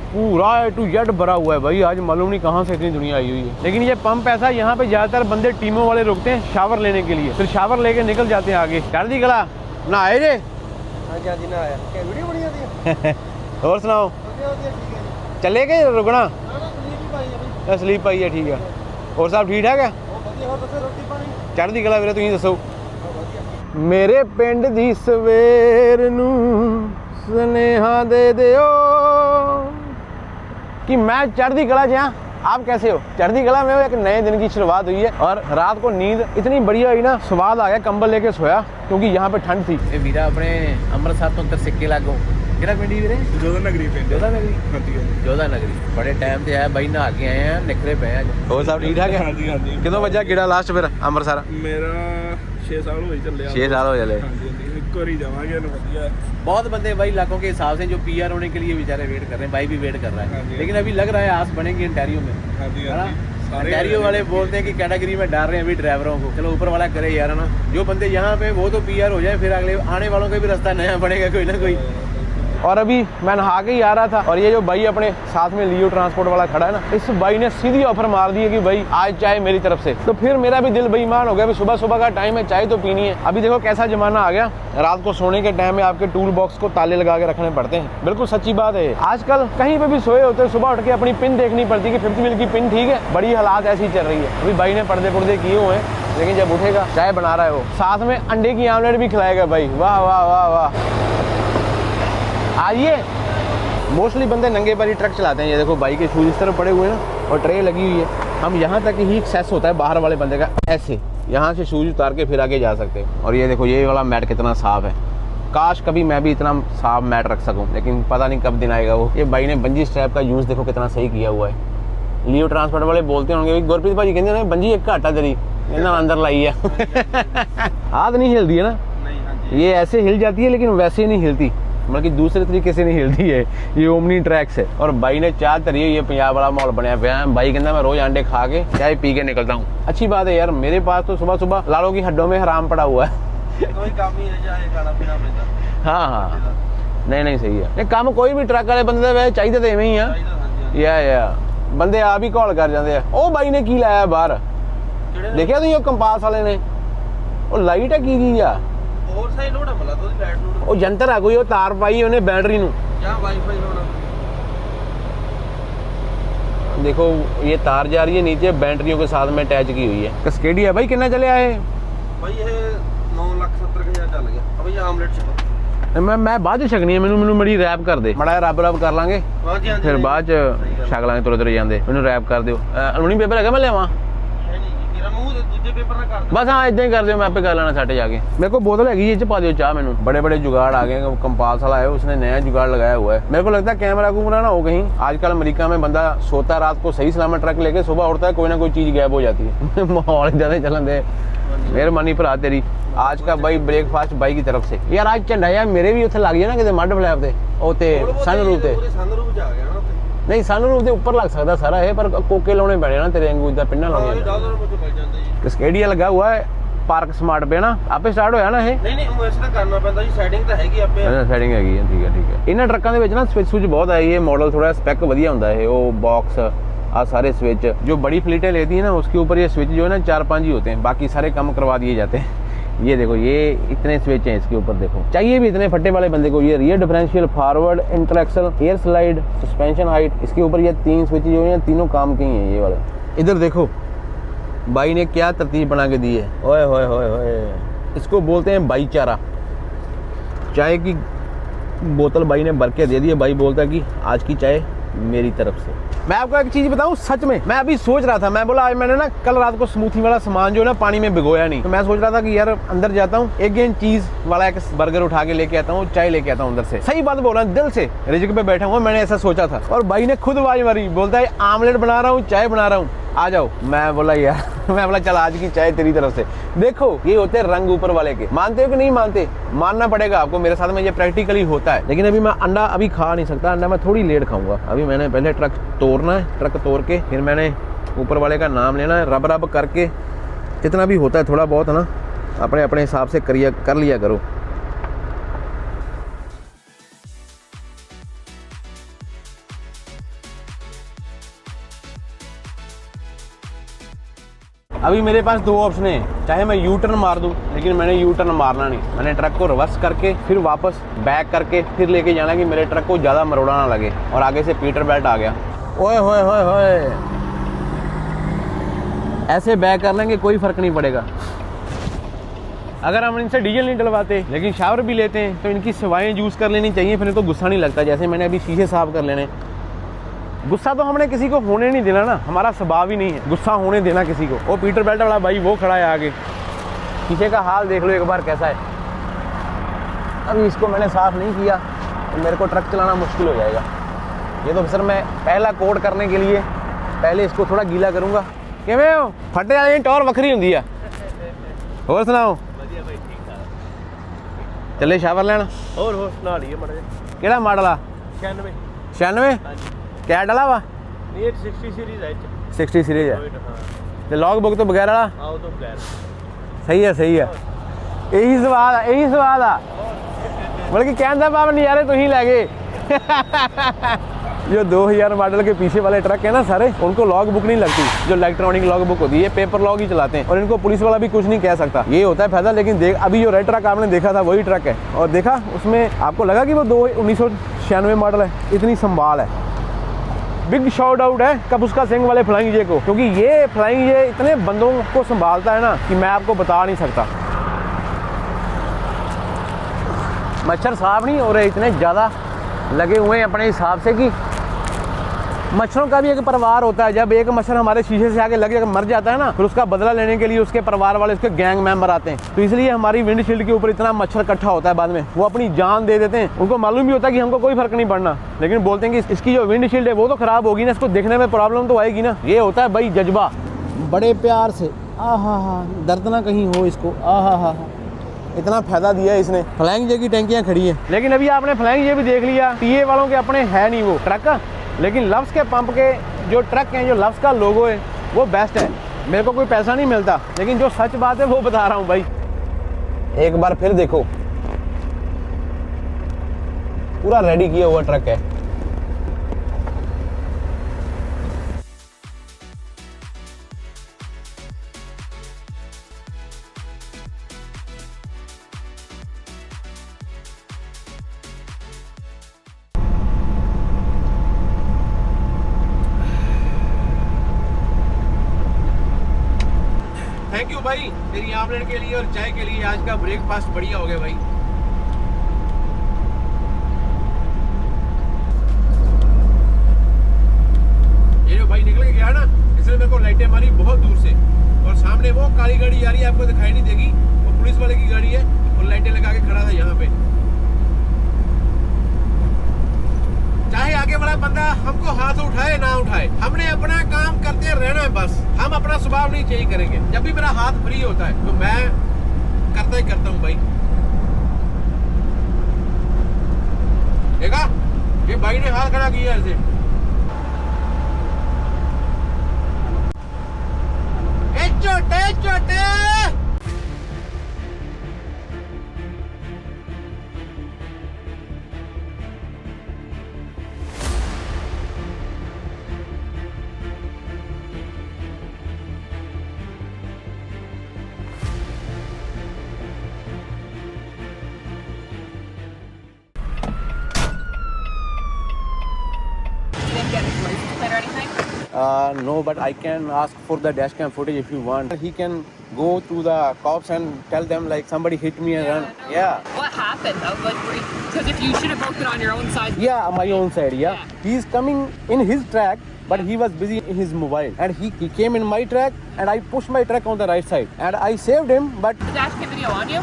Speaker 1: पूरा A to Z भरा हुआ है भाई। आज मालूम नहीं कहाँ से इतनी दुनिया आई हुई है। लेकिन ये पंप ऐसा, यहाँ पे ज़्यादातर बंदे टीमों वाले रुकते हैं शावर लेने के लिए, फिर शावर लेके निकल जाते हैं आगे। चढ़ती कला ना आए जे?
Speaker 2: हाँ जी ना आया। क्या वीडियो बनी जाती है?
Speaker 1: और सुनाओ, चले गए रुकना? स्लीप आई है, ठीक है। और सब ठीक ठाक है? चढ़ती कला वीरे, तुम दसो। मेरे पिंड दी सवेर नू स्नेहा दे दियो कि मैं चढ़ती कला च हाँ। आप कैसे हो? चढ़ती कला में एक नए दिन की शुरुआत हुई है और रात को नींद इतनी बढ़िया हुई ना, स्वाद आ गया। कंबल लेके सोया क्योंकि यहाँ पे ठंड थी। ये वीरा अपने अमृतसर तो अंतर सिक्के लागो किहड़ा पिंड ही वीरे? जोधा नगरी पिंड। जोधा नगरी? जोधा नगरी। बड़े टाइम से आया भाई, नहा के आए हैं, निखरे पे हैं। और सब ठीक ठाक है? हाँ जी, हाँ जी। कितों बजा किहड़ा लास्ट फिर अमृतसर? मेरा 6 साल हो चले। 6 साल हो चले। बहुत बंदे भाई इलाकों के हिसाब से जो PR होने के लिए बेचारे वेट कर रहे हैं। भाई भी वेट कर रहा है, लेकिन अभी लग रहा है आस बनेंगे इंटेरियो में। इंटेरियो वाले बोलते हैं कि कैटेगरी में डाल रहे हैं अभी ड्राइवरों को। चलो ऊपर वाला करे यार ना, जो बंदे यहाँ पे वो तो PR हो जाए, फिर अगले आने वालों का भी रास्ता नया बनेगा कोई ना कोई। और अभी मैं नहा के ही आ रहा था और ये जो भाई अपने साथ में लियो ट्रांसपोर्ट वाला खड़ा है ना, इस भाई ने सीधी ऑफर मार दी है कि भाई आज चाय मेरी तरफ से। तो फिर मेरा भी दिल बेईमान हो गया। सुबह सुबह का टाइम है, चाय तो पीनी है। अभी देखो कैसा जमाना आ गया, रात को सोने के टाइम में आपके टूल बॉक्स को ताले लगा के रखने पड़ते हैं। बिल्कुल सच्ची बात है। आजकल कहीं पे भी सोए होते हैं, सुबह उठ के अपनी पिन देखनी पड़ती है कि 50 मिल की पिन ठीक है। बड़ी हालात ऐसी चल रही है। अभी भाई ने पर्दे किए हुए हैं, लेकिन जब उठेगा चाय बना रहा है वो, साथ में अंडे की आमलेट भी खिलाएगा भाई। वाह वाह वाह वाह। आइए, मोस्टली बंदे नंगे पैरी ट्रक चलाते हैं। ये देखो बाइक के शूज इस तरह पड़े हुए हैं ना, और ट्रे लगी हुई है। हम यहाँ तक ही एक्सेस होता है बाहर वाले बंदे का, ऐसे यहाँ से शूज उतार के फिर आगे जा सकते हैं। और ये देखो ये वाला मैट कितना साफ है। काश कभी मैं भी इतना साफ मैट रख सकूँ, लेकिन पता नहीं कब दिन आएगा वो। ये भाई ने बंजी स्ट्रैप का यूज़ देखो कितना सही किया हुआ है। लियो ट्रांसपोर्ट वाले बोलते होंगे गुरप्रीत भाजी कहते बंजी एक घाटा तेरी अंदर लाई है। हाथ नहीं हिलती है ना, ये ऐसे हिल जाती है लेकिन वैसे नहीं हिलती, मतलब दूसरे तरीके से नहीं हिलती है। ये ओमनी ट्रैक्स है। और भाई ने चाह तरी है, ये पंजाब वाला माहौल बनया पे है। भाई कहता मैं रोज अंडे खा के चाय पी के निकलता हूँ। अच्छी बात है यार, मेरे पास तो सुबह सुबह लालों की हड्डों में हराम पड़ा हुआ है। कोई काम ही है, चाहे खाना पीना पड़ता। हाँ, नहीं सही है। काम कोई भी ट्रक वाले बंदे वैसे चाहिए तो इवें ही है या बंदे आप ही घोल कर जाते हैं। ओ भाई ने की लाया बाहर, देखिया तुम कंपास वाले ने? ਉਹ ਲਾਈਟ ਹੈ ਕੀ ਚੀਜ਼ ਆ? ਹੋਰ ਸਾਈ ਲੋਡ ਮਲਾ ਤੋਂ ਦੀ ਲਾਈਟ ਲੋਡ। ਉਹ ਜੰਤਰ ਆ ਕੋਈ, ਉਹ ਤਾਰ ਪਾਈ ਉਹਨੇ बैटरी ਨੂੰ ਜਾਂ ਵਾਈਫਾਈ ਲੋਡ। देखो ये तार जा रही है नीचे, बैटरियों के साथ में अटैच की हुई है। कस्केडिया भाई कितना चले आए? भाई ये 9,70,000 चल गया। अब ये आमलेट छक मैं बाद च छकनी है। मैनू मड़ी रैप कर दे मड़ा, रब कर लांगे फिर बाद च छक लांगे। तुरे जाते मैनू रैप कर दियो। अलूनी पेपर है मैं लियावां? बस हाँ इदा ही कर दो, मैं आपे कर लेना सेट जाके। मेरे को बोतल हैगी, ये पा दियो चाह। मैनू बड़े बड़े जुगाड़ आ गए। कंपास वाला है, उसने नया जुगाड़ लगाया हुआ है। मेरे को लगता है कैमरा कुमरा ना हो कहीं। आजकल अमेरिका में बंदा सोता रात को सही सलामत ट्रक लेके, सुबह उठता है कोई ना कोई चीज गायब हो जाती है। माहौल ज्यादा चलन दे। मेहरबानी भरा तेरी। आज का भाई ब्रेकफास्ट भाई की तरफ से। यार आज झंडा यार मेरे भी उत्थे लग गया ना किते मड फ्लैप ते ओते सनरूफ ते। ਨਹੀਂ ਸਨਰੂਫ ਦੇ ਉੱਪਰ ਲੱਗ ਸਕਦਾ ਸਾਰਾ ਇਹ, ਪਰ ਕੋਕੇ ਲਾਉਣੇ ਪੈਣੇ ਨਾ ਤੇਰੇ ਵਾਂਗੂ, ਇਦਾਂ ਪਿੰਡਾਂ ਲਾਉਣੀਆਂ। ਕਸਕੇਡੀਆ ਲੱਗਾ हुआ है पार्क स्मार्ट पे ना, ਆਪੇ ਸਟਾਰਟ ਹੋਇਆ ਨਾ ਇਹ?
Speaker 3: ਨਹੀਂ ਉਹ ਇਸ ਤਰ੍ਹਾਂ ਕਰਨਾ ਪੈਂਦਾ ਜੀ, ਸੈਟਿੰਗ ਤਾਂ ਹੈਗੀ ਆਪੇ।
Speaker 1: ਅੱਛਾ ਸੈਟਿੰਗ ਹੈਗੀ ਹੈ, ਠੀਕ ਹੈ ਠੀਕ ਹੈ। ਇਹਨਾਂ ਟਰੱਕਾਂ ਦੇ ਵਿੱਚ ਨਾ ਸਵਿਚ ਬਹੁਤ ਆਈ है, मॉडल थोड़ा स्पेक ਵਧੀਆ ਹੁੰਦਾ है, वो बॉक्स आ सारे स्विच जो बड़ी फ्लीटें लेती है ना उसके ऊपर ये स्विच जो है ना 4-5 ही होते हैं, बाकी सारे काम करवा दिए जाते हैं। ये देखो ये इतने स्विच हैं इसके ऊपर, देखो चाहिए भी इतने फट्टे वाले बंदे को। ये rear differential, forward, interaxle, air slide, suspension height, इसके ऊपर ये 3 स्विच जो हैं तीनों काम के ही हैं ये वाले। इधर देखो भाई ने क्या तरतीब बना के दी है, ओए होए होए होए, इसको बोलते हैं भाईचारा। चाय की बोतल भाई ने भर के दे दी है, भाई बोलता है कि आज की चाय मेरी तरफ से। मैं आपको एक चीज बताऊं, सच में मैं अभी सोच रहा था, मैं बोला आज मैंने ना कल रात को स्मूथी वाला सामान जो है ना पानी में भिगोया नहीं, तो मैं सोच रहा था कि यार अंदर जाता हूँ एक गेंद चीज वाला एक बर्गर उठा के लेके आता हूँ, चाय लेके आता हूँ अंदर से। सही बात बोल रहा हूँ, दिल से रिजिक पे बैठा हूँ, मैंने ऐसा सोचा था। और भाई ने खुद आवाज मारी, बोलता है आमलेट बना रहा हूँ, चाय बना रहा हूँ, आ जाओ। मैं बोला यार मैं बोला चल आज की चाय तेरी तरफ से। देखो ये होते हैं रंग ऊपर वाले के, मानते हो कि नहीं मानते, मानना पड़ेगा आपको, मेरे साथ में ये प्रैक्टिकली होता है। लेकिन अभी मैं अंडा अभी खा नहीं सकता, अंडा मैं थोड़ी लेट खाऊंगा। अभी मैंने पहले ट्रक तोड़ना है, ट्रक तोड़ के फिर मैंने ऊपर वाले का नाम लेना है, रब रब करके जितना भी होता है थोड़ा बहुत है ना अपने अपने हिसाब से कर लिया करो। अभी मेरे पास 2 ऑप्शन है, चाहे मैं यू टर्न मार दूं, लेकिन मैंने यू टर्न मारना नहीं, मैंने ट्रक को रिवर्स करके फिर वापस बैक करके फिर लेके जाना कि मेरे ट्रक को ज़्यादा मरोड़ा ना लगे। और आगे से पीटर बेल्ट आ गया, ओए होए होए होए, ऐसे बैक कर लेंगे कोई फ़र्क नहीं पड़ेगा। अगर हम इनसे डीजल नहीं डलवाते लेकिन शावर भी लेते हैं तो इनकी सेवाएँ यूज़ कर लेनी चाहिए, फिर तो गुस्सा नहीं लगता। जैसे मैंने अभी शीशे साफ कर लेने, गुस्सा तो हमने किसी को होने नहीं देना ना, हमारा स्वभाव ही नहीं है गुस्सा होने देना किसी को। वो पीटर बेल्ट वाला भाई वो खड़ा है आगे, पीछे का हाल देख लो एक बार कैसा है। अभी इसको मैंने साफ़ नहीं किया तो मेरे को ट्रक चलाना मुश्किल हो जाएगा। ये तो सर मैं पहला कोड करने के लिए पहले इसको थोड़ा गीला करूँगा। किवें हो फटे वाली टौर वखरी होंदी है। होर सुनाओ चले शावर लेना,
Speaker 3: ਹੋਰ ਸੁਣਾ ਲਈਏ ਮੜਾ ਜਿਹਾ।
Speaker 1: केड़ा मॉडल आ?
Speaker 3: 96
Speaker 1: 96 क्या डला वा?
Speaker 3: ਨਹੀਂ ਇਹ 60 ਸੀਰੀਜ਼ ਹੈ
Speaker 1: 60 सीरीज है
Speaker 3: ਹਾਂ
Speaker 1: ਤੇ लॉग बुक तो बगैर वाला
Speaker 3: ਆਓ ਤੋਂ ਬਗੈਰ
Speaker 1: सही है सही है। यही सवाल है, यही सवाल है, बल्कि कहने पाप नज़ारे तो ही लै गए। जो 2000 मॉडल के पीछे वाले ट्रक है ना सारे, उनको लॉग बुक नहीं लगती, जो इलेक्ट्रॉनिक लॉग बुक होती है, पेपर लॉग ही चलाते हैं और इनको पुलिस वाला भी कुछ नहीं कह सकता। ये होता है फायदा। लेकिन देख अभी जो रेड ट्रक आपने देखा था वही ट्रक है, और देखा उसमें आपको लगा कि वो 1996 मॉडल है, इतनी संभाल है। बिग शॉट आउट है कपुस्का सिंह वाले फ्लाइंग जे को, क्योंकि ये फ्लाइंग जे इतने बंदों को संभालता है ना कि मैं आपको बता नहीं सकता। मच्छर साफ नहीं हो रहे, इतने ज़्यादा लगे हुए हैं अपने हिसाब से कि मच्छरों का भी एक परिवार होता है। जब एक मच्छर हमारे शीशे से आके लगे मर जाता है ना, फिर उसका बदला लेने के लिए उसके परिवार वाले, उसके गैंग मेंबर आते हैं। तो इसलिए हमारी विंडशील्ड के ऊपर इतना मच्छर इकट्ठा होता है, बाद में वो अपनी जान दे देते हैं। उनको मालूम भी होता है कि हमको कोई फर्क नहीं पड़ना, लेकिन बोलते हैं कि इसकी जो विंडशील्ड है वो तो खराब होगी ना, इसको देखने में प्रॉब्लम तो आएगी ना। ये होता है भाई जज्बा, बड़े प्यार से आहा हा, दर्द ना कहीं हो इसको, आहा हा, इतना फायदा दिया है इसने। फ्लाइंग जे की टैंकियाँ खड़ी हैं, लेकिन अभी आपने फ्लाइंग जे भी देख लिया, टीए वालों के अपने है नहीं वो ट्रक, लेकिन लव्स के पंप के जो ट्रक हैं, जो लव्स का लोगो है वो बेस्ट है। मेरे को कोई पैसा नहीं मिलता, लेकिन जो सच बात है वो बता रहा हूँ भाई। एक बार फिर देखो पूरा रेडी किया हुआ ट्रक है। थैंक यू भाई तेरी आमलेट के लिए और चाय के लिए, आज का ब्रेकफास्ट बढ़िया हो गया भाई। ये जो भाई निकल के गया ना, इसने मेरे को लाइटें मारी बहुत दूर से, और सामने वो काली गाड़ी आ रही है, आपको दिखाई नहीं देगी, वो पुलिस वाले की गाड़ी है, और लाइटें लगा के खड़ा था यहाँ पे। चाहे आगे वाला बंदा हमको हाथ उठाए ना उठाए, हमने अपना काम करते रहना है बस। हम अपना स्वभाव नहीं चेंज करेंगे। जब भी मेरा हाथ फ्री होता है तो मैं करता ही करता हूँ भाई। देखा ये भाई ने हाथ खड़ा किया ऐसे, No, but I can ask for the dash cam footage if you want. He can go to the cops and tell them like somebody hit me and run. Yeah.
Speaker 4: What happened though? Like, because if you should have booked it on your own side.
Speaker 1: Yeah, my own side. Yeah. He's coming in his track, but he was busy in his mobile, and he came in my track, and I pushed my track on the right side, and I saved him. But
Speaker 4: The dash cam video on you?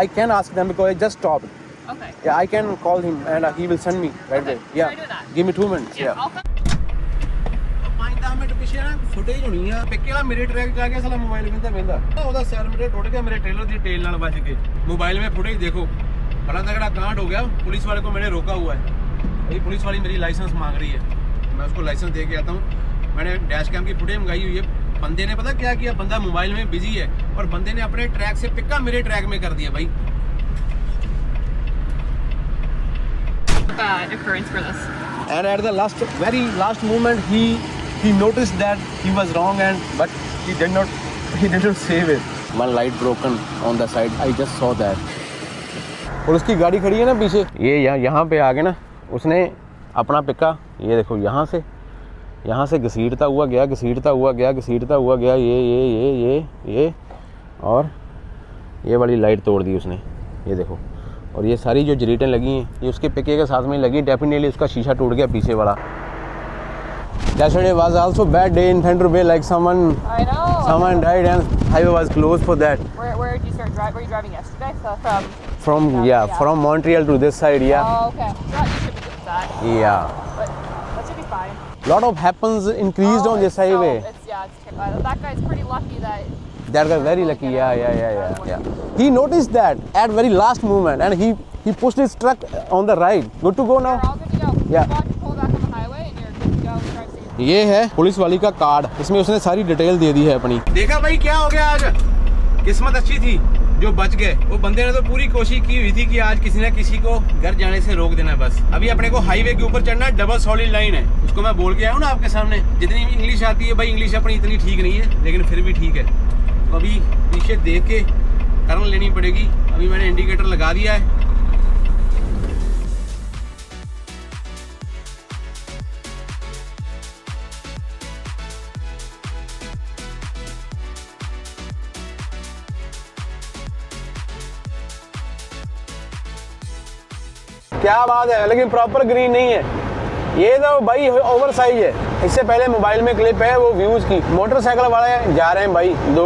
Speaker 1: I can ask them because I just stopped.
Speaker 4: Okay.
Speaker 1: Yeah, I can call him, and he will send me right
Speaker 4: Okay,
Speaker 1: away. Yeah.
Speaker 4: try do that.
Speaker 1: Give me 2 minutes. Yeah.
Speaker 4: I'll come.
Speaker 1: 5-10 minute ਪਿੱਛੇ ਨਾ footage ਹੋਣੀ ਆ ਪਿੱਕੇ ਵਾਲਾ ਮੇਰੇ track ਜਾ ਕੇ ਸਾਲਾ mobile ਵਿੰਦਾ ਉਹਦਾ ਸੈਲਮੀਟਰ ਟੁੱਟ ਗਿਆ ਮੇਰੇ ट्रेलर ਦੀ ਟੇਲ ਨਾਲ ਵੱਜ के मोबाइल में फुटेज देखो बड़ा तगड़ा कांड हो गया पुलिस वाले को मैंने रोका हुआ है भाई पुलिस वाली मेरी लाइसेंस मांग रही है मैं उसको लाइसेंस दे के आता हूँ मैंने डैश कैम की फुटेज मंगाई हुई है बंदे ने पता क्या किया बंदा मोबाइल में बिजी है और बंदे ने अपने ट्रैक से पिक्का मेरे ट्रैक में कर दिया भाई
Speaker 4: Bad occurrence for this.
Speaker 1: and at the very last moment he noticed that he was wrong but he didn't save it. One light broken on the side. I just saw that. और उसकी गाड़ी खड़ी है ना पीछे ये यहाँ पे आ गए ना उसने अपना पिक्का ये देखो यहाँ से घसीटता हुआ गया ये और ये वाली लाइट तोड़ दी उसने ये देखो और ये सारी जो जरीटें लगी हैं ये उसके पिके के साथ में लगी डेफिनेटली उसका शीशा टूट गया पीछे वाला Yesterday was also bad day in Thunder Bay like someone died and highway was closed for that.
Speaker 4: Where did you start driving? Were you driving yesterday? So
Speaker 1: From Montreal to this side
Speaker 4: Oh, okay. So you should be good with that.
Speaker 1: Yeah.
Speaker 4: But that should be fine.
Speaker 1: Lot of happens increased on this highway.
Speaker 4: That guy's pretty lucky that.
Speaker 1: That guy very lucky. Yeah. He noticed that at very last moment and he pushed his truck on the right. Good to go now.
Speaker 4: You're all good to go.
Speaker 1: Yeah.
Speaker 4: You pull back on the highway and you're good to go. Drive safe.
Speaker 1: ये है police वाली का card इसमें उसने सारी detail दे दी है अपनी देखा भाई क्या हो गया आज किस्मत अच्छी थी जो बच गए वो बंदे ने तो पूरी कोशिश की हुई थी कि आज किसी न किसी को घर जाने से रोक देना बस अभी अपने को हाईवे के ऊपर चढ़ना डबल सॉलिड लाइन है उसको मैं बोल के आया हूँ ना आपके सामने जितनी इंग्लिश आती है भाई इंग्लिश अपनी इतनी ठीक नहीं है लेकिन फिर भी ठीक है तो अभी पीछे देख के टर्न लेनी पड़ेगी अभी मैंने इंडिकेटर लगा दिया है क्या बात है लेकिन प्रॉपर ग्रीन नहीं है ये तो भाई ओवर साइज है इससे पहले मोबाइल में क्लिप है वो व्यूज की मोटरसाइकिल वाले जा रहे हैं भाई दो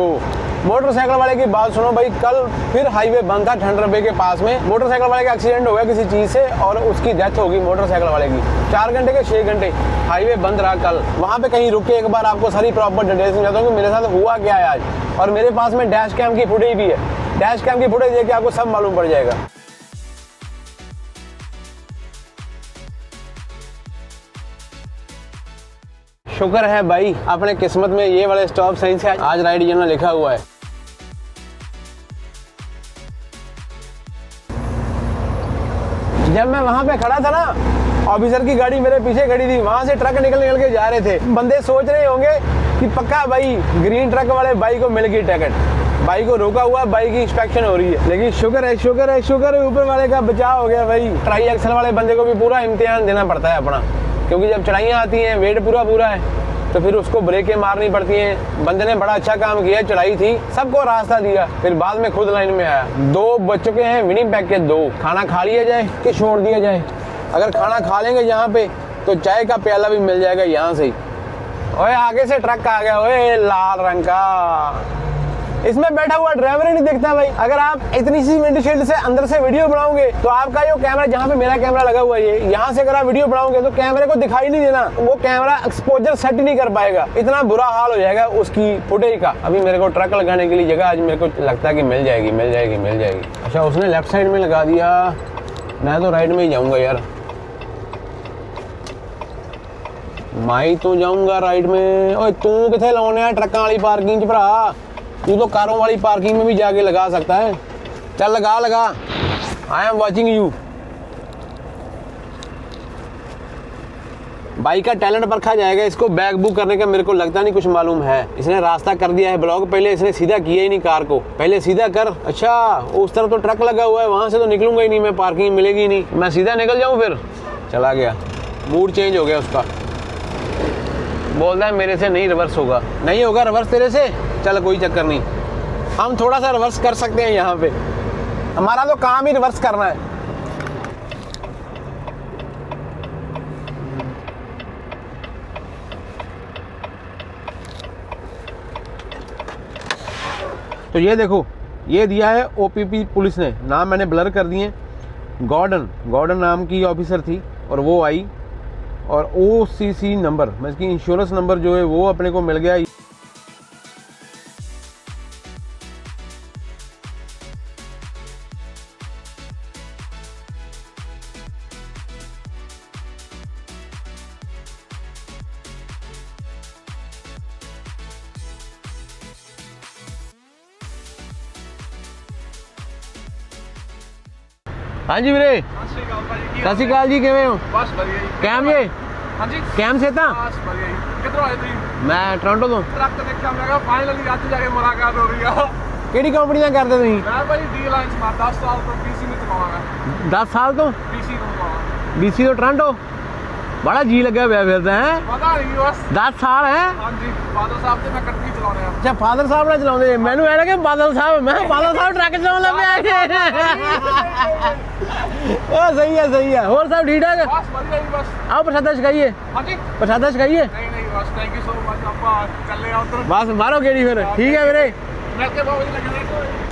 Speaker 1: मोटरसाइकिल वाले की बात सुनो भाई कल फिर हाईवे बंद था थंडर बे के पास में मोटरसाइकिल वाले का एक्सीडेंट हो गया किसी चीज से और उसकी डेथ होगी मोटरसाइकिल वाले की 4 घंटे के 6 घंटे हाईवे बंद रहा कल वहां पे कहीं रुक के एक बार आपको सारी प्रॉपर डिटेल्स समझाता हूँ कि मेरे साथ हुआ क्या है आज और मेरे पास में डैश कैम की फुटेज भी है डैश कैम की फुटेज देख के आपको सब मालूम पड़ जाएगा शुक्र है भाई अपने किस्मत में ये वाले स्टॉप साइन से आज राइड जाना लिखा हुआ है जब मैं वहां पे खड़ा था ना ऑफिसर की गाड़ी मेरे पीछे खड़ी थी वहां से ट्रक निकल के जा रहे थे बंदे सोच रहे होंगे कि पक्का भाई ग्रीन ट्रक वाले भाई को मिल गई टिकट भाई को रोका हुआ बाइक की इंस्पेक्शन हो रही है लेकिन शुक्र है ऊपर वाले का बचाव हो गया भाई ट्राई एक्सल वाले बंदे को भी पूरा इम्तिहान देना पड़ता है अपना क्योंकि जब चढ़ाइयाँ आती हैं वेट पूरा है तो फिर उसको ब्रेकें मारनी पड़ती हैं बंदे ने बड़ा अच्छा काम किया चढ़ाई थी सबको रास्ता दिया फिर बाद में खुद लाइन में आया 2 बज चुके हैं विनिपेग के 2 खाना खा लिया जाए कि छोड़ दिया जाए अगर खाना खा लेंगे यहाँ पे तो चाय का प्याला भी मिल जाएगा यहाँ से ही ओए आगे से ट्रक आ गया ओए लाल रंग का इसमें बैठा हुआ ड्राइवर ही नहीं दिखता भाई अगर आप इतनी सी विंडशील्ड से अंदर से वीडियो बनाओगे तो आपका ये कैमरा जहाँ पे मेरा कैमरा लगा हुआ है यहाँ से अगर आप वीडियो बनाओगे तो कैमरे को दिखाई नहीं देना वो कैमरा एक्सपोजर सेट ही नहीं कर पाएगा इतना बुरा हाल हो जाएगा उसकी फुटेज का अभी मेरे को ट्रक लगाने के लिए जगह आज मेरे को लगता है कि मिल जाएगी अच्छा उसने लेफ्ट साइड में लगा दिया मैं तो राइट में ही जाऊंगा यार मैं तो जाऊंगा राइट में ओए तू किथे लाने ट्रकों वाली पार्किंग च भरा तू तो कारों वाली पार्किंग में भी जाके लगा सकता है चल लगा I am watching you bike का टैलेंट परखा जाएगा इसको बैक बुक करने का मेरे को लगता नहीं कुछ मालूम है इसने रास्ता कर दिया है ब्लॉक पहले इसने सीधा किया ही नहीं कार को पहले सीधा कर अच्छा उस तरफ तो ट्रक लगा हुआ है वहां से तो निकलूंगा ही नहीं मैं पार्किंग मिलेगी ही नहीं मैं सीधा निकल जाऊं फिर चला गया मूड चेंज हो गया उसका बोलता है मेरे से नहीं रिवर्स होगा। नहीं होगा रिवर्स तेरे से, चल कोई चक्कर नहीं, हम थोड़ा सा रिवर्स कर सकते हैं यहाँ पे, हमारा तो काम ही रिवर्स करना है। तो ये देखो, ये दिया है ओपीपी पुलिस ने, नाम मैंने ब्लर कर दिए। गॉर्डन नाम की ऑफिसर थी और वो आई, और OCC नंबर, मैं इसकी इंश्योरेंस नंबर जो है वो अपने को मिल गया। हाँ जी वीरे, ਸਤਿ ਸ਼੍ਰੀ ਅਕਾਲ ਜੀ, ਕਿਵੇਂ ਹੋ?
Speaker 3: ਬਸ ਵਧੀਆ ਜੀ।
Speaker 1: ਕੈਮ ਜੇ
Speaker 3: ਹਾਂਜੀ
Speaker 1: ਕੈਮ ਸੇ ਤਾਂ
Speaker 3: ਬਸ ਵਧੀਆ ਜੀ। ਕਿੱਧਰੋਂ ਆਏ ਤੁਸੀਂ?
Speaker 1: ਮੈਂ ਟੋਰਾਂਟੋ ਤੋਂ।
Speaker 3: ਟਰੱਕ ਦੇਖਿਆ, ਮੈਂ ਕਿਹਾ ਫਾਈਨਲੀ ਅੱਜ ਜਾ ਕੇ ਮੁਲਾਕਾਤ ਹੋ ਰਹੀ ਆ।
Speaker 1: ਕਿਹੜੀ ਕੰਪਨੀ ਦਾ ਕਰਦੇ ਤੁਸੀਂ?
Speaker 3: ਮੈਂ ਭਾਈ ਡੀ ਲਾਈਨਸ ਮਾਰ 10 ਸਾਲ ਤੋਂ ਪੀਸੀ ਨੂੰ ਚਲਾਵਾਂਗਾ।
Speaker 1: 10 ਸਾਲ ਤੋਂ
Speaker 3: ਪੀਸੀ ਨੂੰ ਚਲਾਵਾਂਗਾ।
Speaker 1: BC ਤੋਂ ਟੋਰਾਂਟੋ, ਬੜਾ ਜੀ ਲੱਗਿਆ ਪਿਆ ਫਿਰਦਾ ਹੈ।
Speaker 3: ਪਤਾ ਨਹੀਂ ਬਸ।
Speaker 1: 10 ਸਾਲ ਹੈ?
Speaker 3: ਹਾਂਜੀ, ਬਾਦਲ ਸਾਹਿਬ ਤੇ ਮੈਂ ਇਕੱਠੀ ਚਲਾਉਣੇ ਆ।
Speaker 1: ਅੱਛਾ, ਫਾਦਰ ਸਾਹਿਬ ਨਾਲ ਚਲਾਉਂਦੇ। ਮੈਨੂੰ ਐ ਲੱਗਾ ਬਾਦਲ ਸਾਹਿਬ, ਮੈਂ ਕਿਹਾ ਬਾਦਲ ਸਾਹਿਬ ਟਰੱਕ ਚਲਾਉਂਦਾ ਪਿਆ। ਉਹ ਸਹੀ ਹੈ। ਹੋਰ ਸਭ ਠੀਕ ਠਾਕ?
Speaker 3: ਬਸ ਵਧੀਆ ਜੀ ਬਸ।
Speaker 1: ਆਓ ਪ੍ਰਸ਼ਾਦਾ ਛਕਾਈਏ।
Speaker 3: ਹਾਂਜੀ
Speaker 1: ਪ੍ਰਸ਼ਾਦਾ ਛਕਾਈਏ।
Speaker 3: ਨਹੀਂ ਬਸ, ਥੈਂਕ ਯੂ ਸੋ ਮਚ। ਆਪਾਂ ਚੱਲੇ ਆ ਉਧਰ।
Speaker 1: बस मारो गेड़ी फिर, ठीक है वीरे।
Speaker 3: ਮਿਲ ਕੇ ਬਹੁਤ ਵਧੀਆ ਲੱਗਿਆ।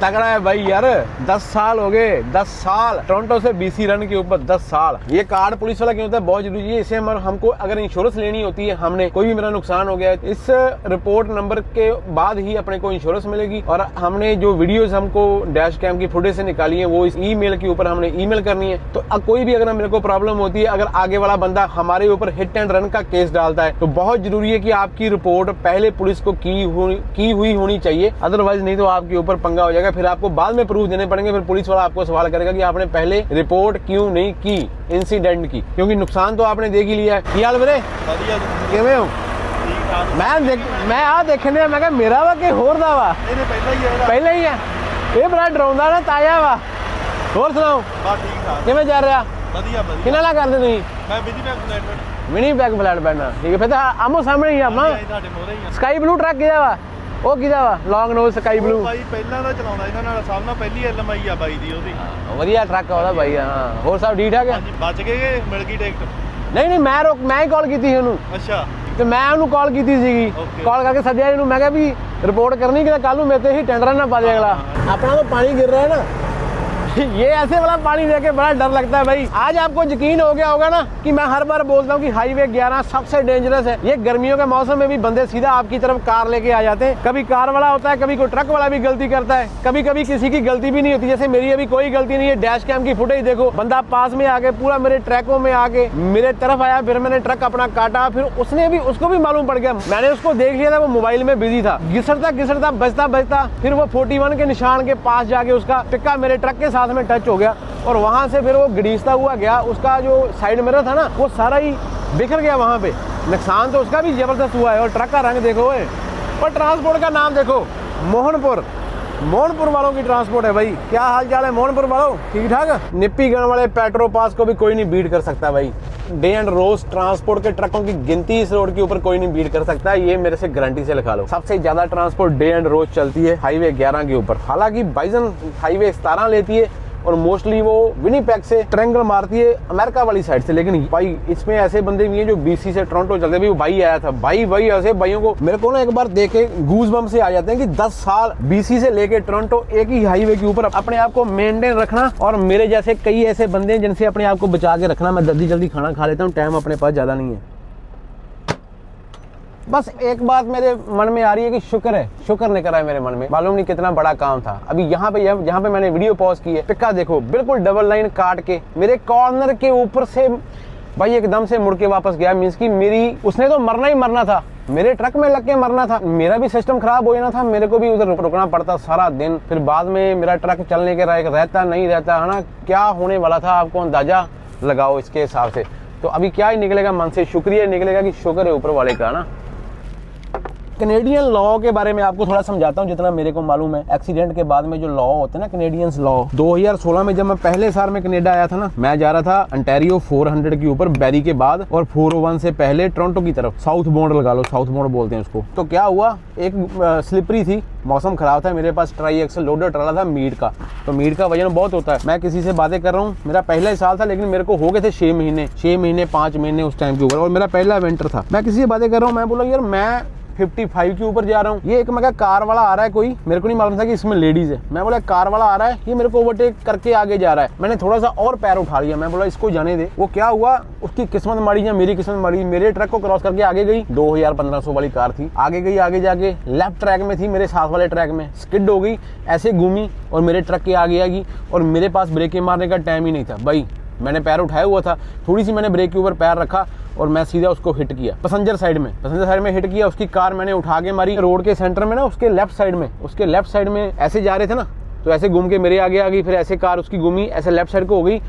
Speaker 1: तगड़ा है भाई यार, 10 साल हो गए, 10 साल टोरंटो से BC रन के ऊपर 10 साल। ये कार्ड पुलिस वाला क्यों होता है, बहुत जरूरी है। इसे हमको अगर इंश्योरेंस लेनी होती है, हमने कोई भी मेरा नुकसान हो गया है, इस रिपोर्ट नंबर के बाद ही अपने को इंश्योरेंस मिलेगी। और हमने जो वीडियोस हमको डैश कैम की फुटेज से निकाली है, वो इस ईमेल के ऊपर हमने ईमेल करनी है। तो अब कोई भी अगर मेरे को प्रॉब्लम होती है, अगर आगे वाला बंदा हमारे ऊपर हिट एंड रन का केस डालता है, तो बहुत जरूरी है कि आपकी रिपोर्ट पहले पुलिस को की हुई होनी चाहिए, अदरवाइज नहीं तो आपके ऊपर पंगा हो जाएगा। फिर आपको बाद में प्रूफ देने पड़ेंगे, फिर पुलिस वाला आपको सवाल करेगा कि आपने पहले रिपोर्ट क्यों नहीं की इंसिडेंट की, क्योंकि नुकसान तो आपने देख ही लिया है। की हाल वीरे? किवें हो? मैं आ देखने, मैं कहा मेरा वा कि होर दा वा? पहला ही है। ये बड़ा डराउंदा ना ताजा वा। होर सुनाओ, किवें चल रहा? किन्ना ला करदे तुसीं? विनीपेग फ्लैट पैना, ठीक है। फिर तो आमो सामने ही अपना स्काई ब्लू ट्रक किहदा वा? ਉਹ ਕਿਹਦਾ ਵਾ? ਲੌਂਗ ਨੋਜ਼ ਸਕਾਈ ਬਲੂ
Speaker 5: ਬਾਈ ਪਹਿਲਾਂ ਦਾ ਚਲਾਉਂਦਾ ਇਹਨਾਂ ਨਾਲ, ਸਭ ਨਾਲ ਪਹਿਲੀ LMI ਆ ਬਾਈ ਦੀ ਉਹਦੀ।
Speaker 1: ਵਧੀਆ ਟਰੱਕ ਆ ਉਹਦਾ ਬਾਈ। ਹਾਂ, ਹੋਰ ਸਭ ਠੀਕ ਠਾਕ ਹੈ?
Speaker 5: ਹਾਂਜੀ, ਬਚ ਗਏ ਕਿ ਮਿਲ ਗਈ ਟਿਕਟ?
Speaker 1: ਨਹੀਂ ਮੈਂ ਹੀ ਕਾਲ ਕੀਤੀ ਸੀ ਉਹਨੂੰ।
Speaker 5: ਅੱਛਾ,
Speaker 1: ਤੇ ਮੈਂ ਉਹਨੂੰ ਕਾਲ ਕੀਤੀ ਸੀਗੀ, ਕਾਲ ਕਰਕੇ ਸੱਦਿਆ ਇਹਨੂੰ। ਮੈਂ ਕਿਹਾ ਵੀ ਰਿਪੋਰਟ ਕਰਨੀ ਕਿ ਕੱਲ ਨੂੰ ਮੇਰੇ ਤੇ ਹੀ ਟੈਂਡਰ ਨਾ ਪਾ ਦੇ ਅਗਲਾ। अपना तो पानी गिर रहा है ना, ये ऐसे वाला पानी देख के बड़ा डर लगता है भाई। आज आपको यकीन हो गया होगा ना कि मैं हर बार बोलता हूँ कि हाईवे 11 सबसे डेंजरस है। ये गर्मियों के मौसम में भी बंदे सीधा आपकी तरफ कार लेके आ जाते हैं। कभी कार वाला होता है, कभी कोई ट्रक वाला भी गलती करता है, कभी कभी किसी की गलती भी नहीं होती। जैसे मेरी अभी कोई गलती नहीं है। डैश कैम की फुटेज देखो, बंदा पास में आके पूरा मेरे ट्रैकों में आके मेरे तरफ आया, फिर मैंने ट्रक अपना काटा, फिर उसको भी मालूम पड़ गया। मैंने उसको देख लिया था, वो मोबाइल में बिजी था। घिसड़ता बजता फिर वो 41 के निशान के पास जाके उसका टिक्का मेरे ट्रक के साथ में टच हो गया, और वहां से फिर वो घड़ीसता हुआ गया। उसका जो साइड मिरर था ना, वो सारा ही बिखर गया वहां पे। नुकसान तो उसका भी जबरदस्त हुआ है। और ट्रक का रंग देखो, और ट्रांसपोर्ट का नाम देखो, मोहनपुर वालों की ट्रांसपोर्ट है भाई। क्या हाल चाल है मोहनपुर वालों? ठीक ठाक? निप्पी गन वाले पेट्रो पास को भी कोई नहीं बीट कर सकता भाई। डे एंड रोज ट्रांसपोर्ट के ट्रकों की गिनती इस रोड के ऊपर कोई नहीं बीट कर सकता। ये मेरे से गारंटी से लिखा लो। सबसे ज्यादा ट्रांसपोर्ट डे एंड रोज चलती है हाईवे 11 के ऊपर। हालांकि बाइजन हाईवे 17 लेती है, और मोस्टली वो विनीपेग से ट्रेंगल मारती है अमेरिका वाली साइड से। लेकिन भाई इसमें ऐसे बंदे भी हैं जो BC से टोरंटो चलते हैं। वो भाई आया था, भाई ऐसे भाइयों को मेरे को ना एक बार देखे गूज बम से आ जाते हैं कि 10 साल BC से लेके टोरंटो एक ही हाईवे के ऊपर अपने आप को मेंटेन रखना। और मेरे जैसे कई ऐसे बंदे हैं जिनसे अपने आप को बचा के रखना। मैं जल्दी खाना खा लेता हूँ, टाइम अपने पास ज्यादा नहीं है। बस एक बात मेरे मन में आ रही है कि शुक्र नहीं करा है मेरे मन में। मालूम नहीं कितना बड़ा काम था। अभी यहाँ पे मैंने वीडियो पॉज की है, पिक्का देखो, बिल्कुल डबल लाइन काट के मेरे कॉर्नर के ऊपर से भाई एकदम से मुड़ के वापस गया। मींस की उसने तो मरना ही मरना था, मेरे ट्रक में लग के मरना था। मेरा भी सिस्टम खराब हो जाना था, मेरे को भी उधर रुकना पड़ता सारा दिन। फिर बाद में मेरा ट्रक चलने के रहता नहीं रहता है ना, क्या होने वाला था आपको अंदाजा लगाओ इसके हिसाब से। तो अभी क्या ही निकलेगा मन से, शुक्रिया निकलेगा कि शुक्र है ऊपर वाले का ना। कनेडियन लॉ के बारे में आपको थोड़ा समझाता हूँ जितना मेरे को मालूम है। एक्सीडेंट के बाद में जो लॉ होते हैं ना, कनेडियंस लॉ, 2016 में जब मैं पहले साल में कनाडा आया था ना, मैं जा रहा था अंटेरियो 400 के ऊपर बैरी के बाद, और 401 से पहले टोरंटो की तरफ, साउथ बॉर्ड लगा लो, साउथ बॉर्ड बोलते हैं उसको। तो क्या हुआ, एक स्लिपरी थी, मौसम खराब था, मेरे पास ट्राई एक्सल लोडर ट्राला था मीट का, तो मीट का वजन बहुत होता है। मैं किसी से बातें कर रहा हूँ, मेरा पहला ही साल था, लेकिन मेरे को हो गए थे 6 महीने 5 महीने उस टाइम के ऊपर, और मेरा पहला विंटर था। मैं किसी से बातें कर रहा हूँ, मैं बोला यार मैं 55 के ऊपर जा रहा हूँ, ये एक मैं कार वाला आ रहा है, कोई मेरे को नहीं मालूम था कि इसमें लेडीज है। मैं बोला कार वाला आ रहा है, ये मेरे को ओवरटेक करके आगे जा रहा है। मैंने थोड़ा सा और पैर उठा लिया, मैं बोला इसको जाने दे। वो क्या हुआ, उसकी किस्मत मारी या मेरी किस्मत मारी, मेरे ट्रक को क्रॉस करके आगे गई। 2500 वाली कार थी, आगे गई, आगे जाके लेफ्ट ट्रैक में थी, मेरे साथ वाले ट्रैक में स्किड हो गई, ऐसे घूमी और मेरे ट्रक के आगे आ गई, और मेरे पास ब्रेक मारने का टाइम ही नहीं था भाई। मैंने पैर उठाया हुआ था, थोड़ी सी मैंने ब्रेक के ऊपर पैर रखा और मैं सीधा उसको हिट किया पैसेंजर साइड में हिट किया। उसकी कार मैंने उठा के मारी रोड के सेंटर में ना, उसके लेफ्ट साइड में ऐसे जा रहे थे ना, तो ऐसे घूम के मेरे आगे आ गई, फिर ऐसे कार उसकी घूमी, ऐसे लेफ्ट साइड को हो गई,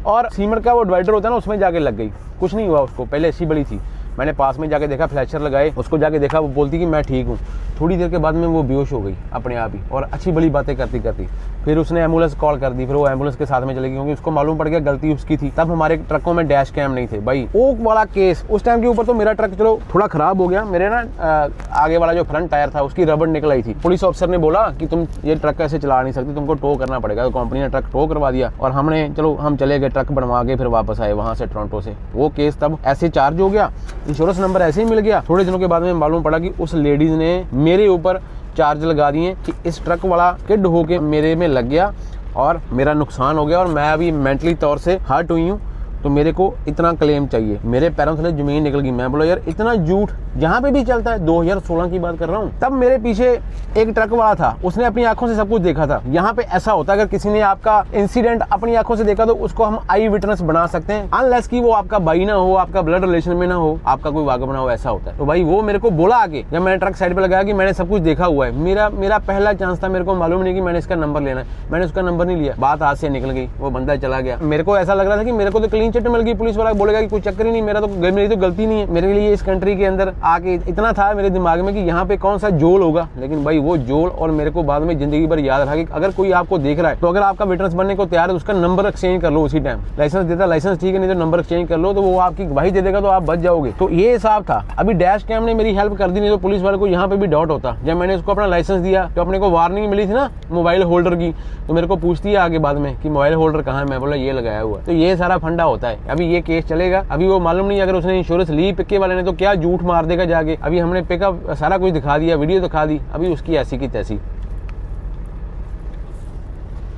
Speaker 1: और सीमेंट का वो डिवाइडर होता है ना, उसमें जाके लग गई। कुछ नहीं हुआ उसको, पहले ऐसी बड़ी थी। मैंने पास में जाके देखा, फ्लैशर लगाए, उसको जाके देखा, वो बोलती कि मैं ठीक हूँ। थोड़ी देर के बाद में वो बेहोश हो गई अपने आप ही, और अच्छी बड़ी बातें करती करती फिर उसने एम्बुलेंस कॉल कर दी, फिर वो एम्बुलेंस के साथ में चलेगी, क्योंकि उसको मालूम पड़ गया गलती उसकी थी। तब हमारे ट्रकों में डैश कैम नहीं थे भाई। ओक वाला केस उस टाइम के ऊपर, तो मेरा ट्रक चलो थोड़ा खराब हो गया, मेरे ना आगे वाला जो फ्रंट टायर था उसकी रबड़ निकल आई थी। पुलिस ऑफिसर ने बोला कि तुम ये ट्रक ऐसे चला नहीं सकते, तुमको टो करना पड़ेगा। तो कंपनी ने ट्रक टो करवा दिया, और हमने चलो हम चले गए ट्रक बनवा के, फिर वापस आए वहां से टोरंटो से। वो केस तब ऐसे चार्ज हो गया, इंश्योरेंस नंबर ऐसे ही मिल गया। थोड़े दिनों के बाद में मालूम पड़ा कि उस लेडीज ने मेरे ऊपर चार्ज लगा दिए कि इस ट्रक वाला किड होके मेरे में लग गया और मेरा नुकसान हो गया, और मैं अभी मेंटली तौर से हर्ट हुई हूँ, तो मेरे को इतना क्लेम चाहिए। मेरे पैरों से जमीन निकल गई। मैं बोला यार इतना झूठ जहाँ पे भी चलता है। 2016 की बात कर रहा हूँ। तब मेरे पीछे एक ट्रक वाला था, उसने अपनी आंखों से सब कुछ देखा था। यहाँ पे ऐसा होता है, अगर किसी ने आपका इंसिडेंट अपनी आंखों से देखा तो उसको हम आई विटनेस बना सकते हैं, अनलेस कि वो आपका भाई ना हो, आपका ब्लड रिलेशन में ना हो, आपका कोई वाकफ ना हो, ऐसा होता है। तो भाई वो मेरे को बोला आगे, जब मैंने ट्रक साइड पे लगाया कि मैंने सब कुछ देखा हुआ है। मेरा पहला चांस था, मेरे को मालूम नहीं कि मैंने इसका नंबर लेना है, मैंने उसका नंबर नहीं लिया, बात हाथ से निकल गई, वो बंदा चला गया। मेरे को ऐसा लग रहा था कि मेरे को तो क्लीन चिट मिल गई, पुलिस वाला बोलेगा कि कोई चक्कर ही नहीं, मेरी तो गलती नहीं है। मेरे लिए इस कंट्री के अंदर आके इतना था मेरे दिमाग में कि यहाँ पे कौन सा जोल होगा, लेकिन भाई वो जोल, और मेरे को बाद में जिंदगी भर याद रहा कि अगर कोई आपको देख रहा है तो अगर आपका विटनेस बनने को तैयार है तो उसका नंबर एक्सचेंज कर लो उसी टाइम। लाइसेंस देता लाइसेंस ठीक है, नहीं तो नंबर एक्सचेंज कर लो, तो वो आपकी गवाही दे देगा, तो आप बच जाओगे। तो ये हिसाब था। अभी डैश कैम ने मेरी हेल्प कर दी, नहीं तो पुलिस वाले को यहाँ पे भी डाउट होता। जब मैंने उसको अपना लाइसेंस दिया तो अपने को वार्निंग मिली थी ना मोबाइल होल्डर की, तो मेरे को पूछती है आगे बाद में कि मोबाइल होल्डर कहाँ है, मैं बोला ये लगाया हुआ। तो ये सारा फंडा होता है। अभी ये केस चलेगा, अभी वो मालूम नहीं अगर उसने इंश्योरेंस ली पिक्के वाले ने तो क्या झूठ मार देगा जाके। अभी हमने पिकअप सारा कुछ दिखा दिया, वीडियो दिखा दी, अभी उसकी ऐसी की तैसी।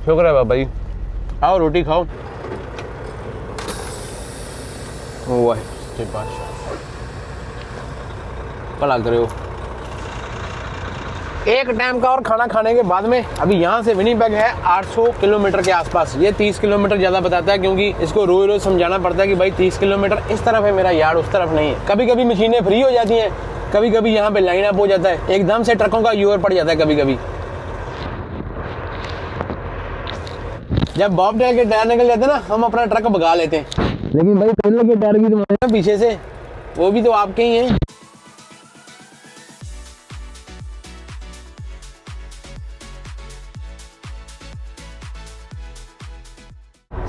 Speaker 1: शुक्र है बाबा जी, आओ रोटी खाओ। भला करे हो। एक टाइम का और खाना खाने के बाद में अभी यहाँ से विनिपेग है 800 किलोमीटर के आसपास। ये 30 किलोमीटर ज्यादा बताता है, क्योंकि इसको रोज रोज समझाना पड़ता है कि भाई 30 किलोमीटर इस तरफ है मेरा यार्ड, उस तरफ नहीं है। कभी कभी मशीनें फ्री हो जाती हैं, कभी कभी यहाँ पे लाइन अप हो जाता है, एकदम से ट्रकों का यूर पड़ जाता है कभी कभी। जब बॉबटेल के टायर निकल जाते हैं ना, हम अपना ट्रक भगा लेते हैं, लेकिन भाई ट्रेलर के टायर भी तो पीछे से, वो भी तो आपके ही हैं।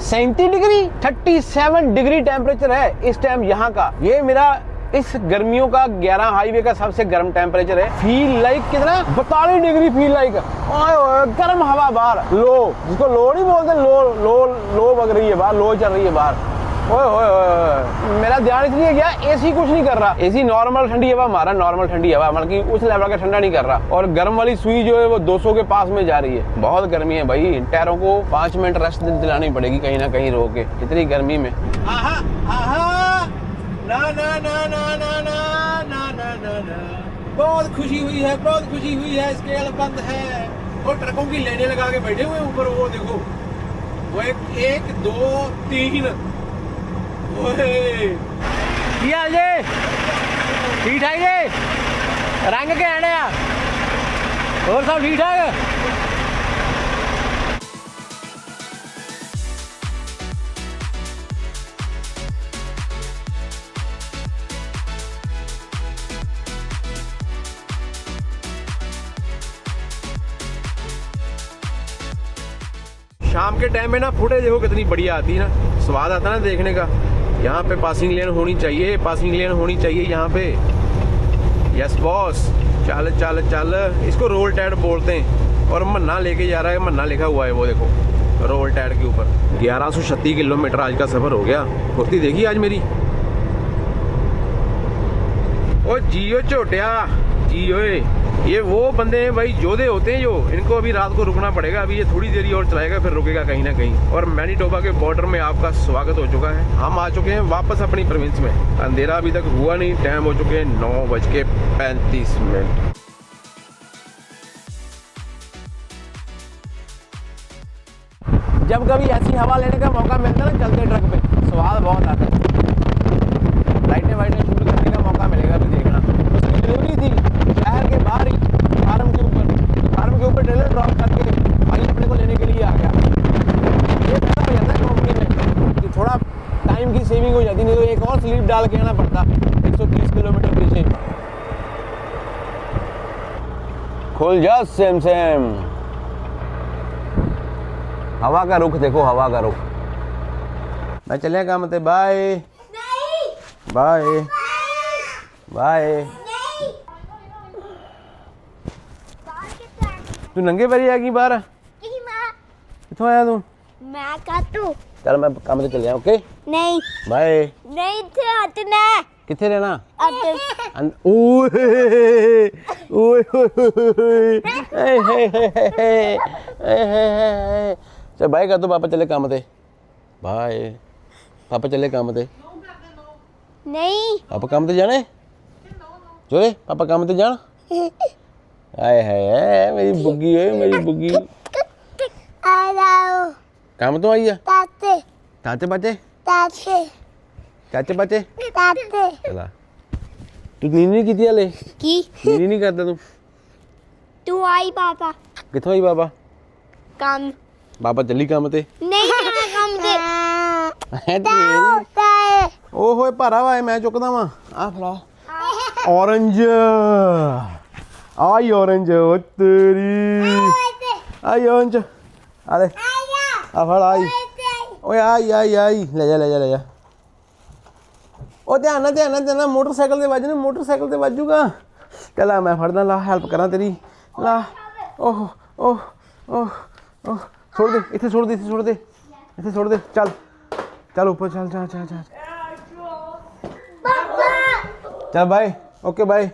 Speaker 1: 37 डिग्री 37 डिग्री टेम्परेचर है इस टाइम यहाँ का। ये मेरा इस गर्मियों का 11 हाईवे का सबसे गर्म टेम्परेचर है। फील लाइक कितना 42 डिग्री फील लाइक, गर्म हवा बाहर, लो जिसको लो नहीं बोलते, लो बग रही है बाहर, लो चल रही है बाहर। ओए मेरा ध्यान इसलिए गया, एसी कुछ नहीं कर रहा। एसी नॉर्मल ठंडी हवा, हमारा नॉर्मल ठंडी हवा, मतलब कि उस लेवल का ठंडा नहीं कर रहा। और गर्म वाली सुई जो है वो 200 के पास में जा रही है। बहुत गर्मी है भाई, टायरों को 5 मिनट रेस्ट दिलानी पड़ेगी कहीं ना कहीं रोक के, इतनी गर्मी में। आहा आहा ना ना ना ना ना ना ना ना ना ना, बहुत खुशी हुई है, बहुत खुशी हुई है। स्केल बंद है, वो ट्रकों की लाइनें लगा के बैठे हुए ऊपर, वो देखो वो 1 2 3। ठीक ठाक जी, रंग के आने और सब ठीक ठाक। शाम के टाइम में ना फुटेज देखो कितनी बढ़िया आती है ना, स्वाद आता है ना देखने का। यहाँ पे पासिंग लेन होनी चाहिए, पासिंग लेन होनी चाहिए यहाँ पे। यस बॉस, चल चल चल। इसको रोल टाइड बोलते हैं और मन्ना लेके जा रहा है, मन्ना लिखा हुआ है वो देखो रोल टाइड के ऊपर। 1136 किलोमीटर आज का सफ़र हो गया। फुर्ती देखी आज मेरी। ओ जियो छोटिया जियो, ये वो बंदे हैं भाई, योधे होते हैं जो, इनको अभी रात को रुकना पड़ेगा। अभी ये थोड़ी देरी और चलाएगा फिर रुकेगा कहीं ना कहीं। और मैनीटोबा के बॉर्डर में आपका स्वागत हो चुका है। हम आ चुके हैं वापस अपनी प्रोविंस में। अंधेरा अभी तक हुआ नहीं, टाइम हो चुके हैं 9:35। जब कभी ऐसी हवा लेने का मौका मिलता है ना चलते ट्रक पे, स्वाद बहुत आता है। लाइटें वाइटें शूट करने का मौका मिलेगा अभी देखना। उसकी डिलीवरी थी शहर के बाहर ही, फार्म के ऊपर ट्रेलर ड्रॉप करके भाई अपने को लेने के लिए आ गया। ये पता हो जाता है कंपनी में कि थोड़ा टाइम की सेविंग हो जाती, नहीं तो एक और स्लीप डाल के आना पड़ता 130 किलोमीटर पीछे। खुल जा सेम सेम। हवा का रुख देखो, हवा का रुख। मैं चले काम ते, बाय बाय बाय। तू नंगे पैरी आ गई बाहर? किथों आया तू?
Speaker 6: मैं काटू।
Speaker 1: चल मैं काम ते चल जाऊं, ओके
Speaker 6: नहीं
Speaker 1: बाय।
Speaker 6: नहीं थे हटना।
Speaker 1: किथे रहना?
Speaker 6: अटे
Speaker 1: ओए ओए चल बाय कर दो, पापा चले काम ते। बाय, पापा चले काम ते।
Speaker 6: नहीं
Speaker 1: पापा काम ते जाने जोरे, पापा काम ते जान। आए हाय मेरी बुग्गी है, मेरी बुग्गी।
Speaker 6: आ जाओ।
Speaker 1: काम तो आई है।
Speaker 6: ताते
Speaker 1: चाचे बाचे,
Speaker 6: ताते
Speaker 1: चाचे बाचे।
Speaker 6: ताते
Speaker 1: चला तू नींद नहीं की थी हले?
Speaker 6: की
Speaker 1: नींद नहीं करता तू?
Speaker 6: तू आई पापा
Speaker 1: किथों आई बाबा?
Speaker 6: काम
Speaker 1: बाबा चली काम ते।
Speaker 6: नहीं जाना काम दे।
Speaker 1: है तेरी ओ होए भारा वा, मैं चुकदा वा। आ फड़ा ऑरेंज, आई ऑरेंज। ओ तेरी आई ऑरेंज। आ ले आ फड़ आई। ओए आई आई आई, ले जा ले जा ले जा। ओ ध्यान ना मोटरसाइकिल ते वजने, मोटरसाइकिल ते वजूगा। चला मैं फड़दा, ला हेल्प करा तेरी, ला। ओह ओह ओह ओह, छोड़ दे इथे, छोड़ दे इथे, छोड़ दे इथे, छोड़ दे। चल चल ऊपर चल चल चल चल चल। Bye, okay bye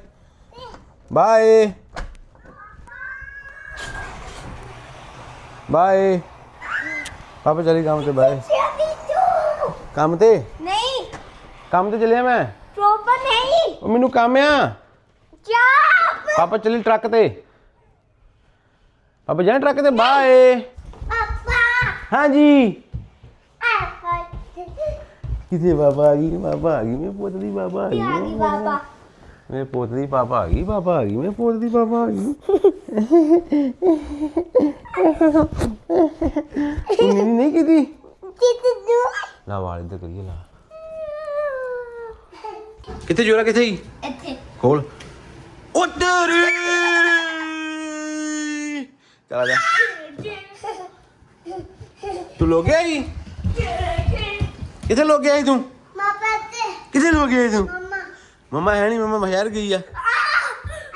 Speaker 1: bye bye. पापा चली काम ते, बाय। काम ते
Speaker 6: नहीं
Speaker 1: काम ते चलिया मैं।
Speaker 6: पापा नहीं
Speaker 1: ओ मैनू काम आ।
Speaker 6: चाप
Speaker 1: पापा चली ट्रक ते, पापा जाए ट्रक ते। बाय।
Speaker 6: पापा
Speaker 1: हाँ जी।
Speaker 6: पापा
Speaker 1: किथे बाबा आ गई, बाबा आ गई, मैं पोतली बाबा आ
Speaker 6: आ गई पापा।
Speaker 1: मैं पोतली पापा आ गई, पापा आ गई, मैं पोतली पापा आ गई। तू नींद नहीं की थी? ला वाल इधर करिए, ला। किथे जोरा, किथे ही
Speaker 6: ਇੱਥੇ
Speaker 1: खोल। ओ तेरी चला जा। तू लो गया ही? किथे लो गया ही तू?
Speaker 6: ਪਾਪਾ ਤੇ
Speaker 1: किथे लो गया ही तू?
Speaker 6: ਮਮਾ
Speaker 1: मम्मा है नहीं, मम्मा बाहर गई है।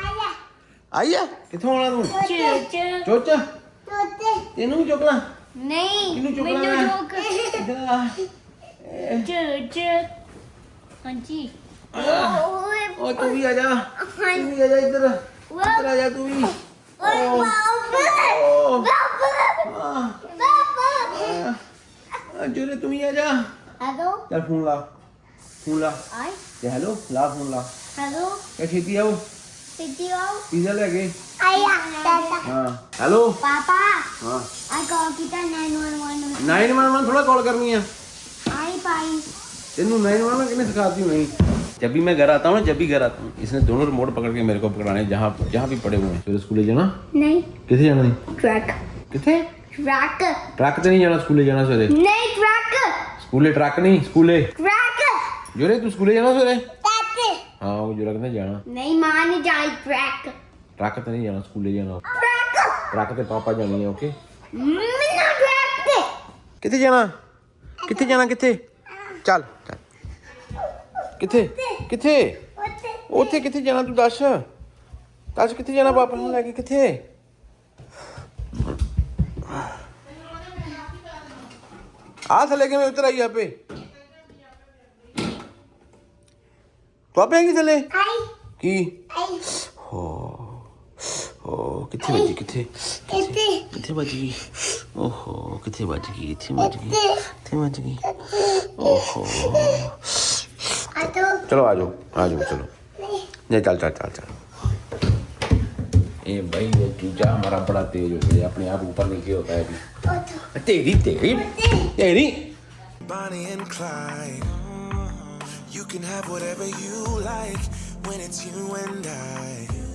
Speaker 6: ਆਇਆ
Speaker 1: आई है? किथों आना तू?
Speaker 6: ਚੋਚ
Speaker 1: चोचा
Speaker 6: ਤੋਤੇ
Speaker 1: तेनू भी चुकना?
Speaker 6: ਨਹੀਂ
Speaker 1: ਕਿਹਨੂੰ ਚੁੱਕਣਾ
Speaker 6: ਮੈਨੂੰ
Speaker 1: ਹੈ?
Speaker 6: ਰੋਕ
Speaker 1: इधर आ।
Speaker 6: ਚੋਚ ਹਾਂਜੀ ਓਏ
Speaker 1: ओ तू भी आजा, तू भी आजा इधर, इधर आजा तू भी।
Speaker 6: ਓਏ
Speaker 1: ओ,
Speaker 6: ਪਾਪਾ ਪਾਪਾ
Speaker 1: जोरे तू भी आजा।
Speaker 6: हेलो
Speaker 1: चल फोन ला, फोन ला।
Speaker 6: आई
Speaker 1: ये हेलो ला, फोन ला।
Speaker 6: हेलो
Speaker 1: क्या खेती आओ,
Speaker 6: सिटी आओ
Speaker 1: पिज्जा लेके।
Speaker 6: आया दादा
Speaker 1: हाँ हेलो।
Speaker 6: पापा
Speaker 1: हाँ
Speaker 6: आई कॉल किया 911
Speaker 1: 911 थोड़ा कॉल करनी है
Speaker 6: आई पाई
Speaker 1: तेनू। 911 किसने सिखाती हूँ? नहीं, जब भी मैं घर आता हूँ ना, जब भी घर आता हूँ, इसने दोनों रिमोट पकड़ के मेरे को पकड़ाने, जहाँ जहाँ भी पड़े हुए हैं। फिर स्कूले जाना?
Speaker 6: नहीं
Speaker 1: किथे जाना नहीं?
Speaker 6: ट्रक
Speaker 1: किथे?
Speaker 6: ट्रक
Speaker 1: ट्रक ते नहीं जाना, स्कूले जाना सवेरे।
Speaker 6: नहीं ट्रक
Speaker 1: स्कूले ट्रक नहीं, स्कूले।
Speaker 6: ट्रक
Speaker 1: जोरे तू स्कूले जाना सवेरे?
Speaker 6: ताते
Speaker 1: हाँ वो जोरा कहते जाना।
Speaker 6: नहीं मां नहीं जाई ट्रक
Speaker 1: ट्रक ते नहीं जाना, स्कूले जाना।
Speaker 6: ट्रक
Speaker 1: ट्रक ते पापा जानी है, ओके।
Speaker 6: मिना ट्रक ते
Speaker 1: ਕਿੱਥੇ ਜਾਣਾ ਕਿੱਥੇ ਜਾਣਾ ਕਿੱਥੇ ਚੱਲ ਚੱਲ ਕਿੱਥੇ ਕਿੱਥੇ ਉੱਥੇ ਕਿੱਥੇ ਜਾਣਾ ਤੂੰ ਦੱਸ ਦੱਸ ਕਿੱਥੇ ਜਾਣਾ ਪਾਪਾ ਨੂੰ ਲੈ ਕੇ ਕਿੱਥੇ हाथ लेके मैं उतर आई यहाँ पे तो आप आएंगे चले
Speaker 6: आई
Speaker 1: की
Speaker 6: आई
Speaker 1: हो किथे बजी किथे
Speaker 6: किथे
Speaker 1: किथे बज गई ओहो किथे बज गई किथे बज गई ओहो
Speaker 6: आ तो
Speaker 1: चलो आ जाओ चलो नहीं चल चल चल चल ये भाई ये चूजा हमारा बड़ा तेज हो गया अपने आप ऊपर नीचे होता है अभी तेरी तेरी तेरी
Speaker 7: Bonnie and Clyde. You can have whatever you like when it's you and I.